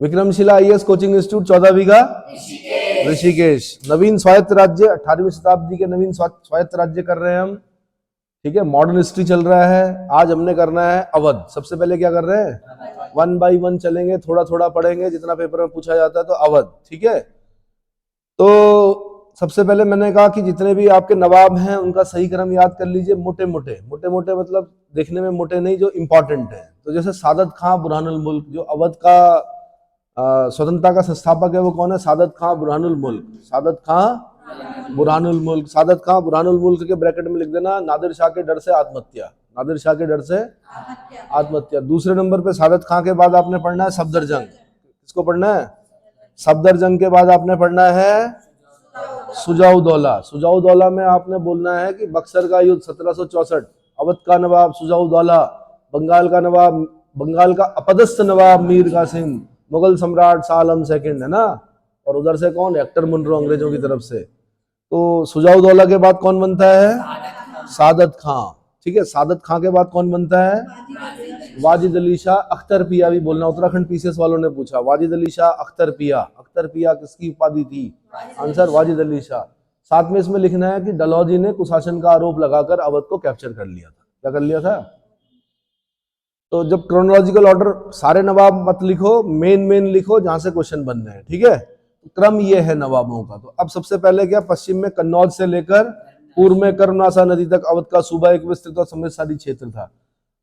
Vikramshila IAS coaching institute 14 बीघा ऋषिकेश। नवीन स्वायत्त राज्य 18वीं शताब्दी के नवीन स्वायत्त राज्य कर रहे हैं हम, ठीक है। मॉडर्न हिस्ट्री चल रहा है, आज हमने करना है अवध। सबसे पहले क्या कर रहे हैं, 1 बाई 1 चलेंगे, थोड़ा थोड़ा पढ़ेंगे, जितना पेपर में पूछा जाता है तो अवध, ठीक है। तो सबसे पहले मैंने कहा कि जितने भी आपके नवाब हैं उनका सही क्रम याद कर लीजिए, मोटे मोटे मतलब देखने में मोटे नहीं, जो इंपॉर्टेंट है। तो जैसे सादत खां बुरहानुल मुल्क, जो अवध का स्वतंत्रता का संस्थापक है वो कौन है, सादत खां बुरहानुल मुल्क। सादत खां बुरहानुल मुल्क, सादत खां बुरहानुल मुल्क के ब्रैकेट में लिख देना नादिर शाह के डर से आत्महत्या, नादिर शाह के डर से आत्महत्या। दूसरे नंबर पे सादत खां के बाद आपने पढ़ना है सफदरजंग। किसको पढ़ना है, सफदरजंग के बाद आपने पढ़ना है सुजाउदौला। सुजाउदौला में आपने बोलना है कि बक्सर का युद्ध 1764, अवध का नवाब सुजाउदौला, बंगाल का नवाब, बंगाल का अपदस्थ नवाब मीर कासिम, मुगल सम्राट शाह आलम सेकंड, है ना। और उधर से कौन, हेक्टर मुनरो अंग्रेजों की तरफ से। तो सुजाउदौला के बाद कौन बनता है, सादत खां, ठीक है। सादत खां के बाद कौन बनता है, वाजिद अली शाह अख्तर पिया भी बोलना, उत्तराखंड पीसीएस वालों ने पूछा। वाजिद अली शाह अख्तर पिया, अख्तर पिया किसकी उपाधि थी, आंसर वाजिद अली शाह। साथ में इसमें लिखना है कि डलहौजी ने कुशासन का आरोप लगाकर अवध को कैप्चर कर लिया था। क्या कर लिया था। तो जब क्रोनोलॉजिकल ऑर्डर, सारे नवाब मत लिखो, मेन लिखो जहां से क्वेश्चन बन रहे हैं, ठीक है। क्रम ये है नवाबों का। तो अब सबसे पहले क्या, पश्चिम में कन्नौज से लेकर पूर्व में कर्मनासा नदी तक अवध का सूबा एक विस्तृत और समृद्धशाली क्षेत्र था।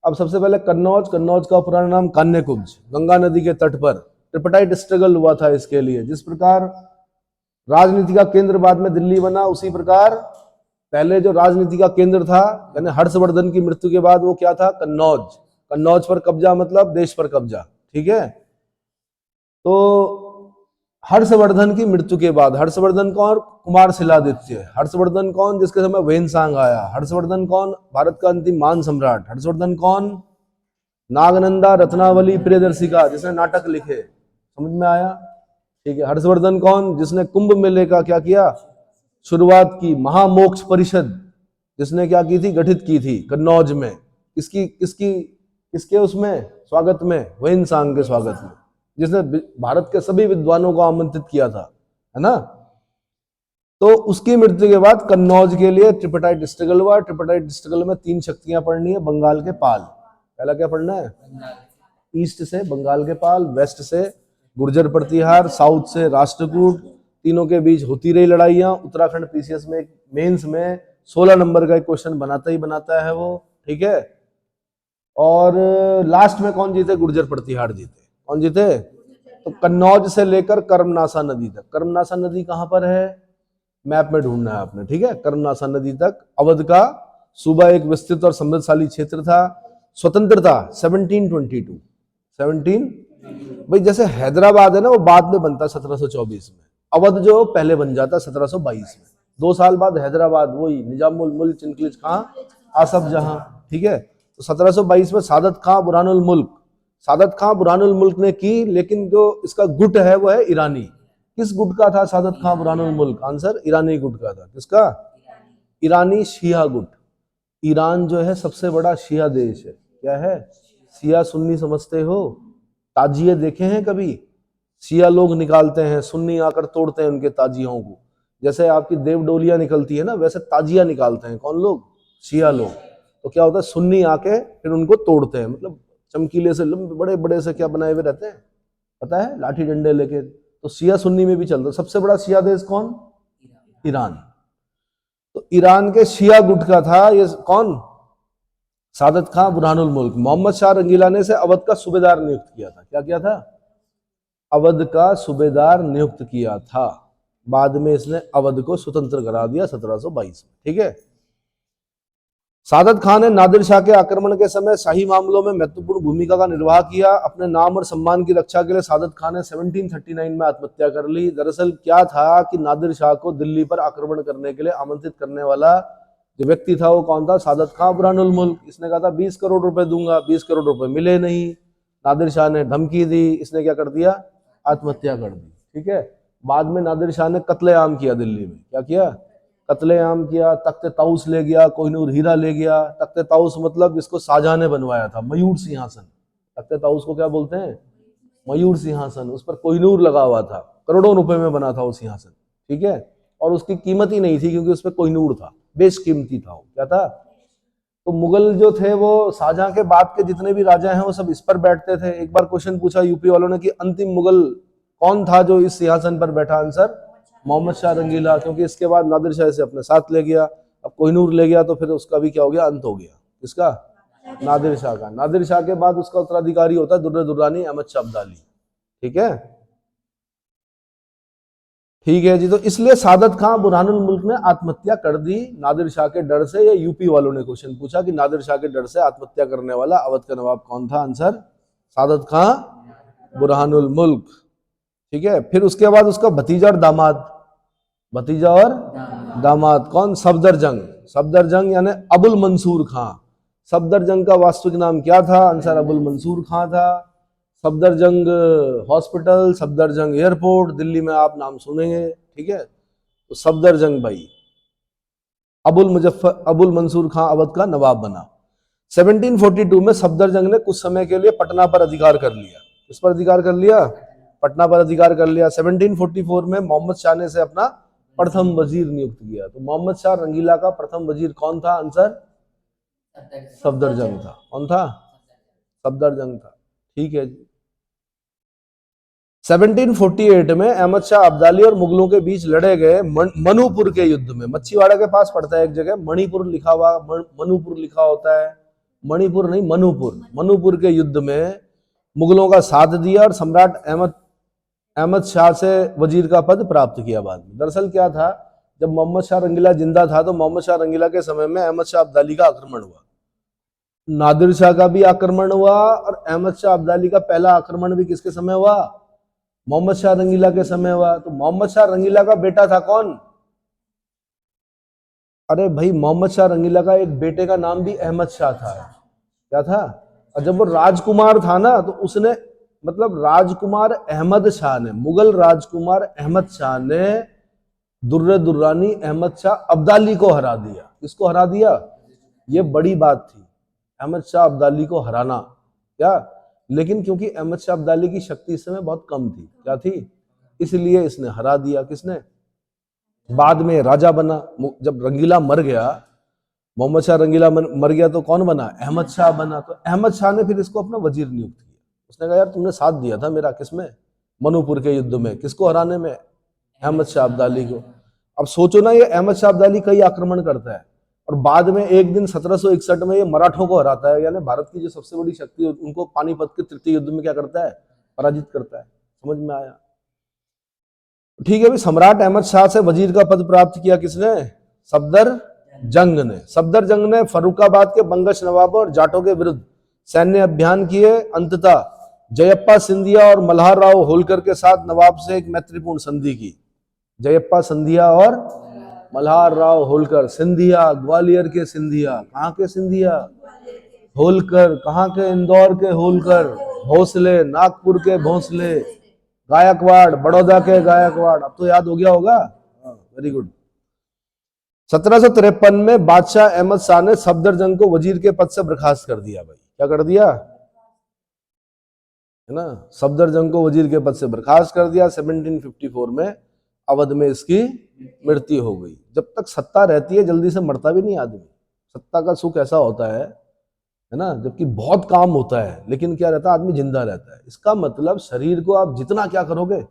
अब सबसे पहले कन्नौज का पुराना नाम कान्यकुब्ज, गंगा नदी के तट पर ट्रिपटाइट स्ट्रगल हुआ था इसके लिए। जिस प्रकार राजनीति का केंद्र बाद में दिल्ली बना, उसी प्रकार पहले जो राजनीति का केंद्र था, यानी हर्षवर्धन की मृत्यु के बाद वो क्या था, कन्नौज। कन्नौज पर कब्जा मतलब देश पर कब्जा, ठीक है। तो हर्षवर्धन की मृत्यु के बाद, हर्षवर्धन कौन, कुमार शिलादित्य। हर्षवर्धन कौन, जिसके समय वेनसांग आया। हर्षवर्धन कौन, भारत का अंतिम मान सम्राट। हर्षवर्धन कौन, नागनंदा रत्नावली प्रियदर्शिका, जिसने नाटक लिखे, समझ में आया, ठीक है। हर्षवर्धन कौन, जिसने कुंभ मेले का क्या किया, शुरुआत की। महामोक्ष परिषद जिसने क्या की थी, गठित की थी कन्नौज में। किसके उसमें स्वागत में, वेनसांग के स्वागत में, जिसने भारत के सभी विद्वानों को आमंत्रित किया था, है ना। तो उसकी मृत्यु के बाद कन्नौज के लिए ट्रिपटाइट स्ट्रगल हुआ। ट्रिपटाइट स्ट्रगल में 3 शक्तियां पढ़नी है, बंगाल के पाल। पहला क्या पढ़ना है, ईस्ट से बंगाल के पाल, वेस्ट से गुर्जर प्रतिहार, साउथ से राष्ट्रकूट। तीनों के बीच होती रही लड़ाइयां। उत्तराखंड पीसीएस में मेंस में 16 नंबर का एक क्वेश्चन बनाता है वो, ठीक है। और लास्ट में कौन जीते, गुर्जर प्रतिहार जीते। कौन जीते, तो कन्नौज से लेकर कर्मनासा नदी तक। कर्मनासा नदी कहां पर है, मैप में ढूंढना है आपने, ठीक है। कर्मनासा नदी तक अवध का सूबा एक विस्तृत और समृद्धशाली क्षेत्र था। स्वतंत्रता 1722, 17 भाई, जैसे हैदराबाद है ना, वो बाद में बनता 1724 में। अवध जो पहले बन जाता 1722 में। 2 साल बाद हैदराबाद, वही निजामुल मुल्क चिनकलिज खां आसफ जहां, ठीक है। तो 1722 में सादत खां बुरहानुल मुल्क, सादत खां बुरहानुल मुल्क ने की, लेकिन जो इसका गुट है वो है ईरानी। किस गुट का था सादत खां बुरहानुल मुल्क, आंसर ईरानी गुट का था। किसका, ईरानी शिया गुट। ईरान जो है सबसे बड़ा शिया देश है। क्या है, शिया सुन्नी समझते हो, ताजिए देखे हैं कभी, शिया लोग निकालते हैं, सुन्नी आकर तोड़ते हैं उनके ताजियों को। जैसे आपकी देवडोलियां निकलती है ना, वैसे ताजिया निकालते हैं कौन लोग, शिया लोग। तो क्या होता है, सुन्नी आके फिर उनको तोड़ते हैं, मतलब चमकीले से बड़े बड़े से क्या बनाए हुए रहते हैं, पता है, लाठी डंडे लेके। तो शिया सुन्नी में भी चलता है। सबसे बड़ा शिया देश कौन, ईरान। तो ईरान के शिया गुट का था ये कौन, सादत खां बुरहानुल मुल्क। मोहम्मद शाह रंगीला ने इसे अवध का सूबेदार नियुक्त किया था। क्या किया था, अवध का सूबेदार नियुक्त किया था। बाद में इसने अवध को स्वतंत्र करा दिया 1722 में, ठीक है। सादत खान ने नादिर शाह के आक्रमण के समय शाही मामलों में महत्वपूर्ण भूमिका का निर्वाह किया। अपने नाम और सम्मान की रक्षा के लिए सादत खान ने 1739 में आत्महत्या कर ली। दरअसल क्या था कि नादिर शाह को दिल्ली पर आक्रमण करने के लिए आमंत्रित करने वाला जो व्यक्ति था वो कौन था, सादत खां बुरहानुल मुल्क। इसने कहा था 20 करोड़ रुपए दूंगा, 20 करोड़ रुपए मिले नहीं। नादिर शाह ने धमकी दी, इसने क्या कर दिया, आत्महत्या कर दी, ठीक है। बाद में नादिर शाह ने कत्लेआम किया दिल्ली में। क्या किया, कत्लेआम किया, तख्ते ताउस ले गया, कोहिनूर हीरा ले गया। तख्ते ताउस मतलब इसको शाहजहां ने बनवाया था, मयूर सिंहासन। तख्ते ताउस को क्या बोलते हैं, मयूर सिंहासन, उस पर कोहिनूर लगा हुआ था, करोड़ों रुपए में बना था वो सिंहासन, ठीक है, और उसकी कीमत ही नहीं थी क्योंकि उस पर कोहिनूर था, बेशकीमती था वो, क्या था। तो मुगल जो थे वो शाहजहां के बाद के जितने भी राजा हैं वो सब इस पर बैठते थे। एक बार क्वेश्चन पूछा यूपी वालों ने कि अंतिम मुगल कौन था जो इस सिंहासन पर बैठा, आंसर मोहम्मद शाह रंगीला, क्योंकि इसके बाद नादिर शाह इसे अपने साथ ले गया, अब कोहिनूर ले गया तो फिर उसका भी क्या हो गया, अंत हो गया, इसका नादिर शाह का। नादिर शाह के बाद उसका उत्तराधिकारी होता है दुर्र दुर्रानी अहमद शाह अब्दाली, ठीक है। ठीक है जी, तो इसलिए सादत खां बुरहानुल मुल्क ने आत्महत्या कर दी नादिर शाह के डर से। या यूपी वालों ने क्वेश्चन पूछा कि नादिर शाह के डर से आत्महत्या करने वाला अवध का नवाब कौन था, आंसर सादत खां बुरहानुल मुल्क, ठीक है। फिर उसके बाद उसका भतीजा और दामाद, भतीजा और दामाद कौन, सफदरजंग, सफदरजंग यानी अबुल मंसूर खां। सफदरजंग का वास्तविक नाम क्या था, आंसर अबुल मंसूर खां था। सफदरजंग हॉस्पिटल, सफदरजंग एयरपोर्ट दिल्ली में आप नाम सुनेंगे, ठीक है। तो सफदरजंग भाई अबुल मंसूर खां अवध का नवाब बना। 1742 में सफदरजंग ने कुछ समय के लिए पटना पर अधिकार कर लिया। किस पर अधिकार कर लिया, पटना पर अधिकार कर लिया। 1744 में मोहम्मद शाह ने से अपना प्रथम वजीर नियुक्त किया। तो मोहम्मद शाह रंगीला का प्रथम वजीर कौन था, आंसर सफदरजंग था। कौन था, सफदरजंग था, ठीक है जी। 1748 में अहमद शाह अब्दाली और मुगलों के बीच लड़े गए मणिपुर के युद्ध में, मच्छीवाड़ा के पास पड़ता है एक जगह, मणिपुर लिखा हुआ, मणिपुर लिखा होता है, मणिपुर नहीं मणिपुर, मणिपुर के युद्ध में मुगलों का साथ दिया और सम्राट अहमद शाह से वजीर का पद प्राप्त किया बाद में। दरअसल क्या था, जब मोहम्मद शाह रंगीला जिंदा था तो मोहम्मद शाह रंगीला के समय में अहमद शाह अब्दाली का आक्रमण हुआ, नादिर शाह का भी आक्रमण हुआ, और अहमद शाह अब्दाली का पहला आक्रमण भी किसके समय हुआ, मोहम्मद शाह रंगीला के समय हुआ। तो मोहम्मद शाह रंगीला का बेटा था कौन, अरे भाई मोहम्मद शाह रंगीला का एक बेटे का नाम भी अहमद शाह था, क्या था। और जब वो राजकुमार था ना तो उसने, मतलब राजकुमार अहमद शाह ने, मुगल राजकुमार अहमद शाह ने दुर्र दुर्रानी अहमद शाह अब्दाली को हरा दिया। किसको हरा दिया, ये बड़ी बात थी, अहमद शाह अब्दाली को हराना, क्या। लेकिन क्योंकि अहमद शाह अब्दाली की शक्ति इस समय बहुत कम थी, क्या थी, इसलिए इसने हरा दिया। किसने, बाद में राजा बना। जब रंगीला मर गया, मोहम्मद शाह रंगीला मर गया तो कौन बना, अहमद शाह बना। तो अहमद शाह ने फिर इसको अपना वजीर नियुक्त किया। उसने कहा यार तुमने साथ दिया था मेरा, किसमें, मणिपुर के युद्ध में, किसको हराने में, अहमद शाह अब्दाली को। अब सोचो ना, ये अहमद शाह अब्दाली कई आक्रमण करता है और बाद में एक दिन 1761 में ये मराठों को हराता है, यानी भारत की जो सबसे बड़ी शक्ति है उनको पानीपत के तृतीय युद्ध में क्या करता है, पराजित करता है। समझ में आया, ठीक है। भी सम्राट अहमद शाह से वजीर का पद प्राप्त किया किसने, सफदरजंग ने। सफदरजंग ने फर्रुखाबाद के बंगश नवाबों और जाटों के विरुद्ध सैन्य अभियान किए। अंततः जयप्पा सिंधिया और मल्हार राव होलकर के साथ नवाब से एक मैत्रीपूर्ण संधि की। जयप्पा सिंधिया और मल्हार राव होलकर, सिंधिया ग्वालियर के सिंधिया, कहाँ के सिंधिया, होलकर कहाँ के, इंदौर के होलकर, भोसले नागपुर के भोसले, गायकवाड़ बड़ौदा के गायकवाड़। अब तो याद हो गया होगा, वेरी गुड। 1753 में बादशाह अहमद शाह ने सफदरजंग को वजीर के पद से बर्खास्त कर दिया। भाई क्या कर दिया, है ना, सफदरजंग को वजीर के पद से बर्खास्त कर दिया। 1754 में अवध में इसकी मृत्यु हो गई। जब तक सत्ता रहती है जल्दी से मरता भी नहीं आदमी। सत्ता का सुख ऐसा होता है ना, जबकि बहुत काम होता है लेकिन क्या रहता है, आदमी जिंदा रहता है। इसका मतलब शरीर को आप जितना क्या करोगे,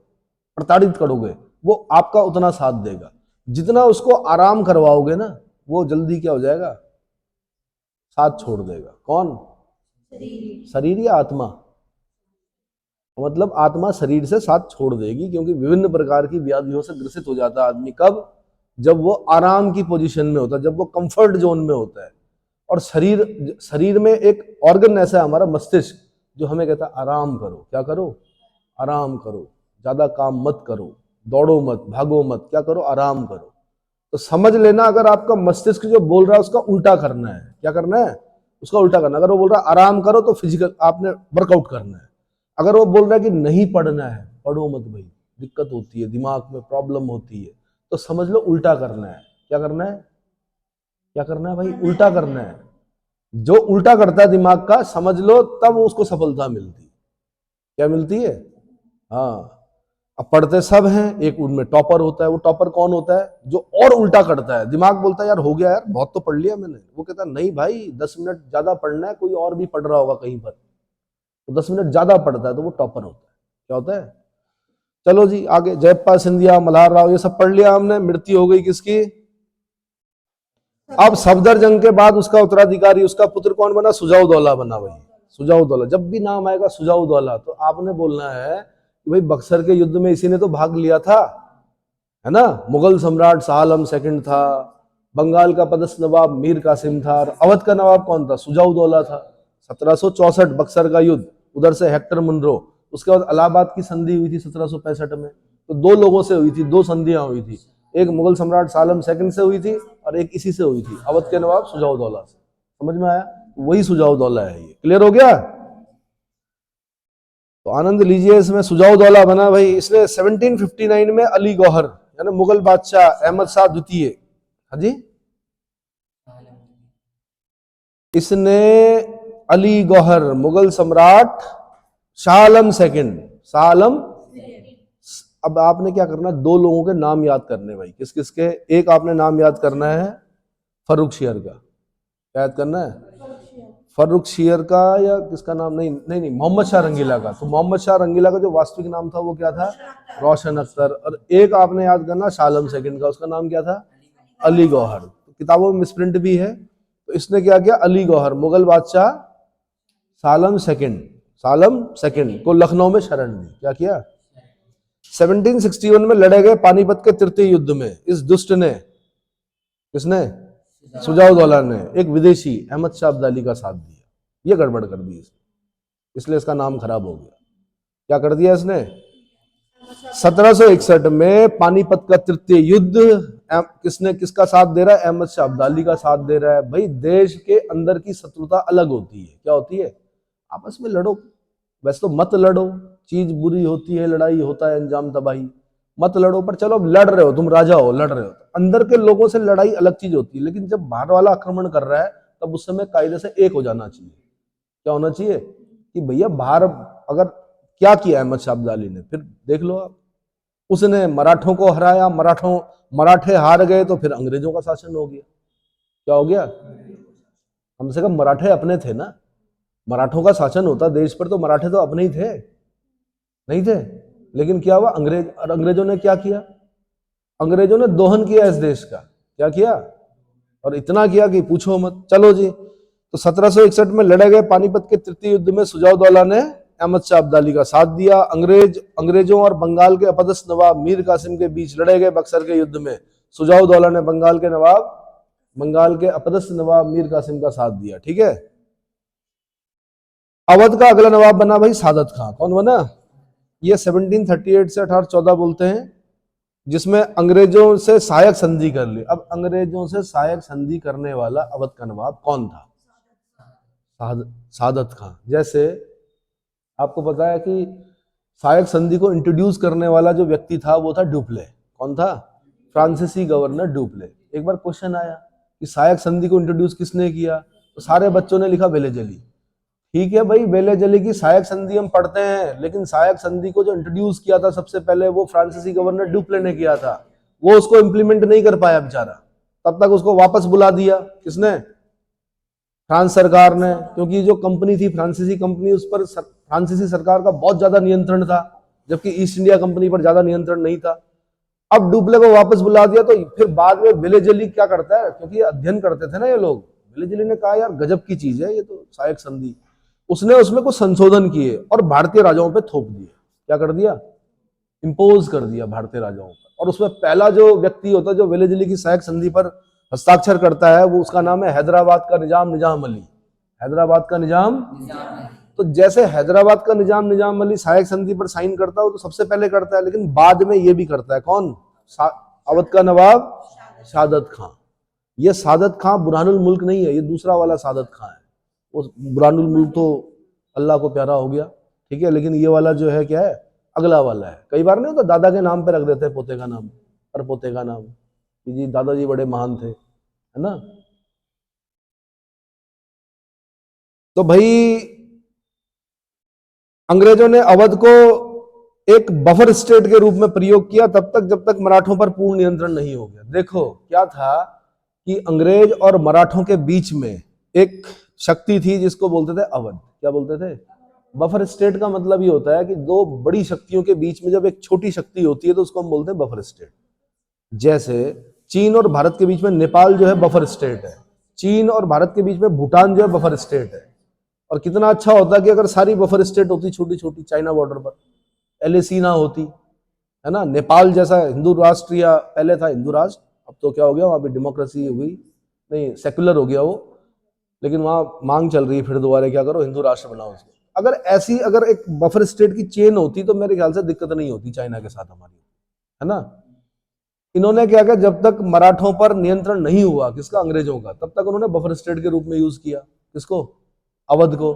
प्रताड़ित करोगे, वो आपका उतना साथ देगा। जितना उसको आराम करवाओगे ना, वो जल्दी क्या हो जाएगा, साथ छोड़ देगा। कौन, शरीर या आत्मा, मतलब आत्मा शरीर से साथ छोड़ देगी, क्योंकि विभिन्न प्रकार की व्याधियों से ग्रसित हो जाता है आदमी। कब, जब वो आराम की पोजीशन में होता है, जब वो कंफर्ट जोन में होता है। और शरीर में एक ऑर्गन ऐसा है हमारा मस्तिष्क, जो हमें कहता है आराम करो। क्या करो, आराम करो, ज्यादा काम मत करो, दौड़ो मत, भागो मत, क्या करो, आराम करो। तो समझ लेना, अगर आपका मस्तिष्क जो बोल रहा है उसका उल्टा करना है। क्या करना है, उसका उल्टा करना। अगर वो बोल रहा है आराम करो तो फिजिकल आपने वर्कआउट करना है। अगर वो बोल रहा है कि नहीं पढ़ना है, पढ़ो मत भाई, दिक्कत होती है, दिमाग में प्रॉब्लम होती है, तो समझ लो उल्टा करना है। क्या करना है, क्या करना है भाई, उल्टा करना है। जो उल्टा करता है दिमाग का, समझ लो तब उसको सफलता मिलती। क्या मिलती है? हाँ। अब पढ़ते सब हैं, एक उनमें टॉपर होता है। वो टॉपर कौन होता है? जो और उल्टा करता है। दिमाग बोलता है यार हो गया यार, बहुत तो पढ़ लिया मैंने। वो कहता है नहीं भाई, 10 मिनट ज्यादा पढ़ना है, कोई और भी पढ़ रहा होगा कहीं पर, तो 10 मिनट ज्यादा पढ़ता है, तो वो टॉपर होता है। क्या होता है? चलो जी आगे, जयपाल सिंधिया, मल्हार राव, ये सब पढ़ लिया हमने। मृत्यु हो गई किसकी? अब सफदरजंग के बाद उसका उत्तराधिकारी, उसका पुत्र कौन बना? सुजाउदौला बना। भाई सुजाउदौला, जब भी नाम आएगा सुजाउदौला, तो आपने बोलना है कि भाई बक्सर के युद्ध में इसी ने तो भाग लिया था, है ना। मुगल सम्राट शाह आलम सेकंड था, बंगाल का पदस्थ नवाब मीर कासिम था, और अवध का नवाब कौन था? सुजाउदौला था। 1764 बक्सर का युद्ध, उधर से हेक्टर मुनरो। उसके बाद इलाहाबाद की संधि हुई थी 1765 में। तो दो लोगों से हुई थी, दो संधियां हुई थी। एक मुगल सम्राट शाह आलम सेकंड से हुई थी, और एक इसी से हुई थी, अवध के नवाब सुजाउदौला से। समझ में आया? वही सुजाउदौला है। ये क्लियर हो गया? तो आनंद लीजिए इसमें। सुजाउदौला बना भाई, इसने 1759 में अली गौहर यानी मुगल बादशाह अहमद शाह द्वितीय, हाँ जी, इसने अली गौहर मुगल सम्राट शाह आलम सेकंड, शाह आलम। अब आपने क्या करना है, दो लोगों के नाम याद करने भाई। किस किस के? एक आपने नाम याद करना है फर्रुख शेर का। क्या याद करना है? फर्रुख शेर का, या किसका नाम? नहीं नहीं नहीं, मोहम्मद शाह रंगीला का। तो मोहम्मद शाह रंगीला का जो वास्तविक नाम था वो क्या था? रोशन अख्तर। और एक आपने याद करना शाह आलम सेकंड का, उसका नाम क्या था? अली गौहर। तो किताबों में मिसप्रिंट भी है। तो इसने क्या किया? अली गौहर मुगल बादशाह सालम सेकंड, सालम सेकंड को लखनऊ में शरण दी। क्या किया? 1761 में लड़े गए पानीपत के तृतीय युद्ध में इस दुष्ट ने, किसने? सुजाउदौला ने एक विदेशी अहमद शाह अब्दाली का साथ दिया। ये गड़बड़ कर दी इसने, इसलिए इसका नाम खराब हो गया। क्या कर दिया इसने? 1761 में पानीपत का तृतीय युद्ध किसने, किसका साथ दे रहा है? अहमद शाह अब्दाली का साथ दे रहा है। भाई देश के अंदर की शत्रुता अलग होती है। क्या होती है? आपस में लड़ो, वैसे तो मत लड़ो, चीज बुरी होती है, लड़ाई होता है अंजाम तबाही, मत लड़ो। पर चलो अब लड़ रहे हो, तुम राजा हो, लड़ रहे हो, तो अंदर के लोगों से लड़ाई अलग चीज होती है। लेकिन जब बाहर वाला आक्रमण कर रहा है, तब उस समय कायदे से एक हो जाना चाहिए। क्या होना चाहिए? कि भैया बाहर अगर क्या किया अहमद शाह अब्दाली ने, फिर देख लो आप। उसने मराठों को हराया, मराठे हार गए, तो फिर अंग्रेजों का शासन हो गया। क्या हो गया? कम से कम मराठे अपने थे ना। मराठों का शासन होता देश पर तो मराठे तो अपने ही थे, नहीं थे? लेकिन क्या हुआ? अंग्रेजों ने क्या किया? अंग्रेजों ने दोहन किया इस देश का। क्या किया? और इतना किया कि पूछो मत। चलो जी, तो 1761 में लड़े गए पानीपत के तृतीय युद्ध में सुजाउदौला ने अहमद शाह अब्दाली का साथ दिया। अंग्रेजों और बंगाल के अपदस्थ नवाब मीर कासिम के बीच लड़े गए बक्सर के युद्ध में सुजाउदौला ने बंगाल के अपदस्थ नवाब मीर कासिम का साथ दिया। ठीक है। अवध का अगला नवाब बना भाई सादत खां। कौन बना? ये 1738 से 1814 बोलते हैं, जिसमें अंग्रेजों से सहायक संधि कर ली। अब अंग्रेजों से सहायक संधि करने वाला अवध का नवाब कौन था? सादत खां। जैसे आपको पता है कि सहायक संधि को इंट्रोड्यूस करने वाला जो व्यक्ति था वो था डुप्ले। कौन था? फ्रांसीसी गवर्नर डुप्ले। एक बार क्वेश्चन आया कि सहायक संधि को इंट्रोड्यूस किसने किया, तो सारे बच्चों ने लिखा वेलेजली। ठीक है भाई, वेलेजली की सहायक संधि हम पढ़ते हैं, लेकिन सहायक संधि को जो इंट्रोड्यूस किया था सबसे पहले वो फ्रांसीसी गवर्नर डुप्ले ने किया था। वो उसको इंप्लीमेंट नहीं कर पाया बेचारा, तब तक उसको वापस बुला दिया। किसने? फ्रांस सरकार ने। क्योंकि जो कंपनी थी फ्रांसीसी कंपनी, उस पर फ्रांसीसी सरकार का बहुत ज्यादा नियंत्रण था, जबकि ईस्ट इंडिया कंपनी पर ज्यादा नियंत्रण नहीं था। अब डुप्ले को वापस बुला दिया, तो फिर बाद में वेलेजली क्या करता है, क्योंकि अध्ययन करते थे ना ये लोग, वेलेजली ने कहा यार गजब की चीज है ये तो सहायक संधि। उसने उसमें कुछ संशोधन किए और भारतीय राजाओं पे थोप दिए। क्या कर दिया? इंपोज कर दिया भारतीय राजाओं पर। और उसमें पहला जो व्यक्ति होता है जो वेलेजली की सहायक संधि पर हस्ताक्षर करता है, वो उसका नाम है हैदराबाद का निजाम अली। हैदराबाद का निजाम। तो जैसे हैदराबाद का निजाम अली सहायक संधि पर साइन करता है, वो तो सबसे पहले करता है, लेकिन बाद में ये भी करता है। कौन? अवध का नवाब सादत खां। ये सादत खां बुरहानुल मुल्क नहीं है, ये दूसरा वाला सादत खां है। वो बुरहानुल मुल्क तो अल्लाह को प्यारा हो गया, ठीक है, लेकिन ये वाला जो है क्या है, अगला वाला है। कई बार नहीं होता दादा के नाम पे रख देते हैं पोते का नाम और पोते का नाम, कि जी दादाजी बड़े महान थे, है ना। तो भाई अंग्रेजों ने अवध को एक बफर स्टेट के रूप में प्रयोग किया तब तक जब तक मराठों पर पूर्ण नियंत्रण नहीं हो गया। देखो क्या था कि अंग्रेज और मराठों के बीच में एक शक्ति थी जिसको बोलते थे अवध। क्या बोलते थे? बफर स्टेट का मतलब ये होता है कि दो बड़ी शक्तियों के बीच में जब एक छोटी शक्ति होती है तो उसको हम बोलते हैं बफर स्टेट। जैसे चीन और भारत के बीच में नेपाल जो है बफर स्टेट है, चीन और भारत के बीच में भूटान जो है बफर स्टेट है। और कितना अच्छा होता कि अगर सारी बफर स्टेट होती छोटी छोटी चाइना बॉर्डर पर, एलएसी ना होती, है ना। नेपाल जैसा हिंदू राष्ट्र, या पहले था हिंदू राष्ट्र, अब तो क्या हो गया वहां पे डेमोक्रेसी हुई, नहीं सेक्युलर हो गया वो, लेकिन वहां मांग चल रही है फिर दोबारा क्या करो हिंदू राष्ट्र बनाओ उसको। अगर एक बफर स्टेट की चेन होती तो मेरे ख्याल से दिक्कत नहीं होती चाइना के साथ हमारी, है ना। इन्होंने क्या किया, जब तक मराठों पर नियंत्रण नहीं हुआ किसका, अंग्रेजों का, तब तक उन्होंने बफर स्टेट के रूप में यूज किया किसको, अवध को।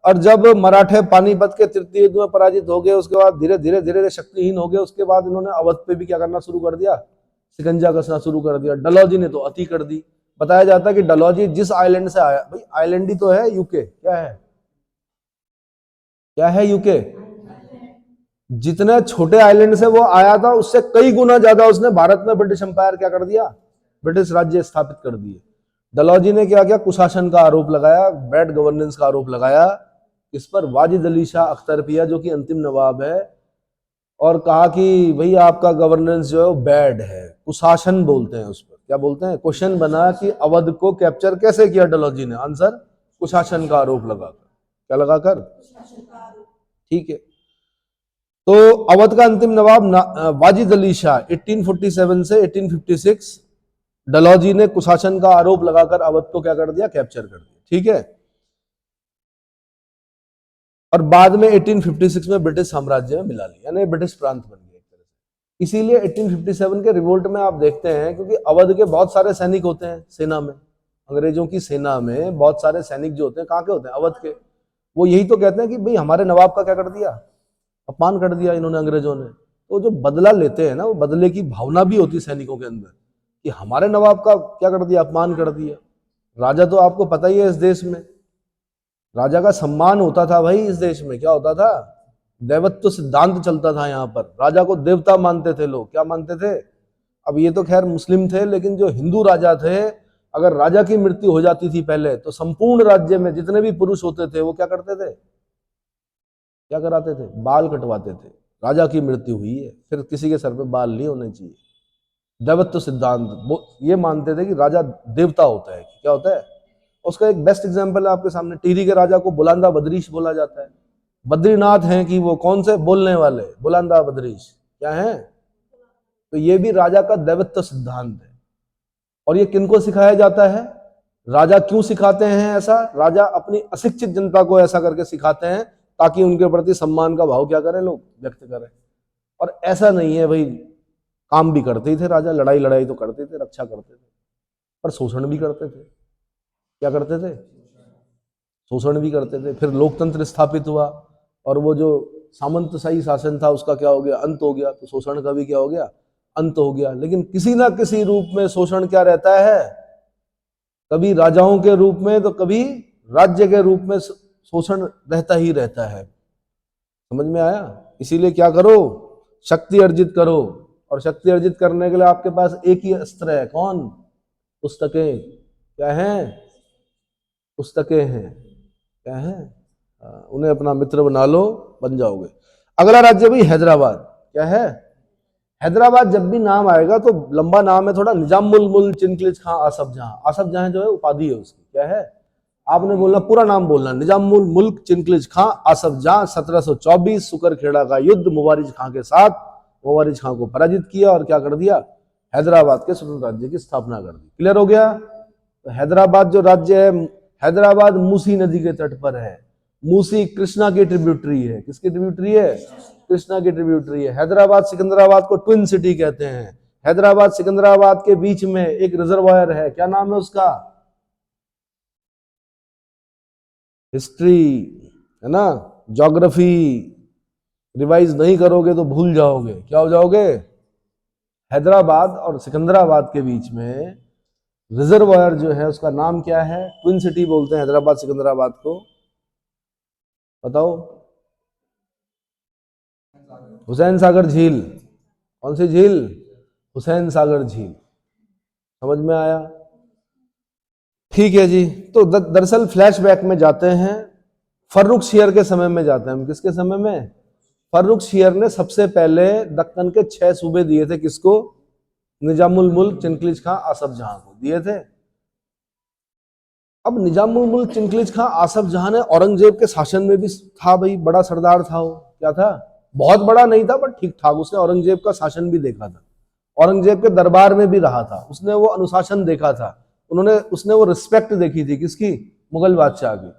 और जब मराठे पानीपत के तृतीय युद्ध में पराजित हो गए, उसके बाद धीरे धीरे धीरे शक्तिहीन हो गए, उसके बाद इन्होंने अवध पे भी क्या करना शुरू कर दिया, शिकंजा कसना शुरू कर दिया। डलहौजी ने तो अति कर दी। बताया जाता है कि डलहौजी जिस आइलैंड से आया, भाई आइलैंड ही तो है यूके, क्या है, क्या है यूके, जितने छोटे आइलैंड से वो आया था उससे कई गुना ज्यादा उसने भारत में ब्रिटिश एम्पायर क्या कर दिया, ब्रिटिश राज्य स्थापित कर दिए। डलहौजी ने क्या किया, कुशासन का आरोप लगाया, बैड गवर्नेंस का आरोप लगाया इस पर, वाजिद अली शाह अख्तरपिया जो कि अंतिम नवाब है, और कहा कि भाई आपका गवर्नेंस जो है वो बैड है, कुशासन बोलते हैं उस पर, क्या बोलते हैं। क्वेश्चन बना कि अवध को कैप्चर कैसे किया डलहौजी ने, आंसर कुशासन का आरोप लगाकर, क्या लगाकर, ठीक है। तो अवध का अंतिम नवाब वाजिद अली शाह 1847 से 1856, डलहौजी ने कुशासन का आरोप लगाकर अवध को क्या कर दिया, कैप्चर कर दिया, ठीक है। और बाद में 1856 में ब्रिटिश साम्राज्य में मिला लिया, यानी ब्रिटिश प्रांत बन गया एक तरह से। इसीलिए 1857 के रिवोल्ट में आप देखते हैं, क्योंकि अवध के बहुत सारे सैनिक होते हैं सेना में, अंग्रेजों की सेना में बहुत सारे सैनिक जो होते हैं कहाँ के होते हैं, अवध के। वो यही तो कहते हैं कि भाई हमारे नवाब का क्या कर दिया, अपमान कर दिया इन्होंने, अंग्रेजों ने। तो जो बदला लेते हैं ना, वो बदले की भावना भी होती है सैनिकों के अंदर, कि हमारे नवाब का क्या कर दिया, अपमान कर दिया। राजा तो आपको पता ही है इस देश में, राजा का सम्मान होता था भाई इस देश में, क्या होता था, देवत्व सिद्धांत चलता था यहाँ पर, राजा को देवता मानते थे लोग, क्या मानते थे। अब ये तो खैर मुस्लिम थे, लेकिन जो हिंदू राजा थे, अगर राजा की मृत्यु हो जाती थी पहले, तो संपूर्ण राज्य में जितने भी पुरुष होते थे वो क्या करते थे, क्या कराते थे, बाल कटवाते थे। राजा की मृत्यु हुई है, फिर किसी के सर पे बाल नहीं होने चाहिए। देवत्व सिद्धांत वो ये मानते थे कि राजा देवता होता है, क्या होता है। उसका एक बेस्ट एग्जांपल है आपके सामने, टिहरी के राजा को बुलांदा बदरीश बोला जाता है। बद्रीनाथ हैं कि वो कौन से बोलने वाले, बुलांदा बदरीश क्या है। तो ये भी राजा का देवत्व सिद्धांत है। और ये किनको सिखाया जाता है, राजा क्यों सिखाते हैं ऐसा, राजा अपनी अशिक्षित जनता को ऐसा करके सिखाते हैं ताकि उनके प्रति सम्मान का भाव क्या करें, लोग व्यक्त करें। और ऐसा नहीं है भाई, काम भी करते ही थे राजा, लड़ाई लड़ाई तो करते थे, रक्षा करते थे, पर शोषण भी करते थे। क्या करते थे, शोषण भी करते थे। फिर लोकतंत्र स्थापित हुआ, और वो जो सामंतशाही शासन था उसका क्या हो गया, अंत हो गया। तो शोषण का भी क्या हो गया, अंत हो गया। लेकिन किसी ना किसी रूप में शोषण क्या रहता है, कभी राजाओं के रूप में तो कभी राज्य के रूप में शोषण रहता ही रहता है। समझ में आया। इसीलिए क्या करो, शक्ति अर्जित करो, और शक्ति अर्जित करने के लिए आपके पास एक ही अस्त्र है, कौन, पुस्तकें। क्या है, पुस्तकें हैं, क्या है, उन्हें अपना मित्र बना लो, बन जाओगे। अगला राज्य भाई हैदराबाद, क्या है, हैदराबाद जब भी नाम आएगा तो लंबा नाम है थोड़ा, निजामुल मुल्क चिनकलिज खां आसफ जहां। आसफ जहां जो है उपाधि है उसकी, क्या है, आपने बोलना, पूरा नाम बोलना, निजामुल मुल्क चिनकलिज खां आसफ जहां। 1724 सुकरखेड़ा का युद्ध मुबारिज खां के साथ, मुबारिज खां को पराजित किया और क्या कर दिया, हैदराबाद के स्वतंत्र राज्य की स्थापना कर दी। क्लियर हो गया। तो हैदराबाद जो राज्य है, हैदराबाद मूसी नदी के तट पर है। मूसी कृष्णा की ट्रिब्यूटरी है, किसकी ट्रिब्यूटरी है, कृष्णा की ट्रिब्यूटरी है। हैदराबाद सिकंदराबाद को ट्विन सिटी कहते हैं। हैदराबाद सिकंदराबाद के बीच में एक रिजर्वायर है, क्या नाम है उसका, हिस्ट्री है ना, ज्योग्राफी रिवाइज नहीं करोगे तो भूल जाओगे, क्या हो जाओगे। हैदराबाद और सिकंदराबाद के बीच में रिजर्वायर जो है उसका नाम क्या है, ट्विन सिटी बोलते हैं हैदराबाद सिकंदराबाद को, बताओ। हुसैन सागर झील, कौन सी झील? हुसैन सागर झील। समझ में आया? ठीक है जी। तो दरअसल फ्लैशबैक में जाते हैं, फर्रुख शेयर के समय में जाते हैं हम। किसके समय में? फर्रुख शेयर ने सबसे पहले दक्कन के 6 सूबे दिए थे। किसको? निजामुल मुल्क चिनकलिज खां आसफ जहां को दिए थे। अब निजामुल मुल्क चिनकलिज खां आसफ जहां ने औरंगजेब के शासन में भी था भाई, बड़ा सरदार था वो। क्या था? बहुत बड़ा नहीं था बट ठीक ठाक। उसने औरंगजेब का शासन भी देखा था, औरंगजेब के दरबार में भी रहा था, उसने वो अनुशासन देखा था, उसने वो रिस्पेक्ट देखी थी। किसकी? मुगल बादशाह की।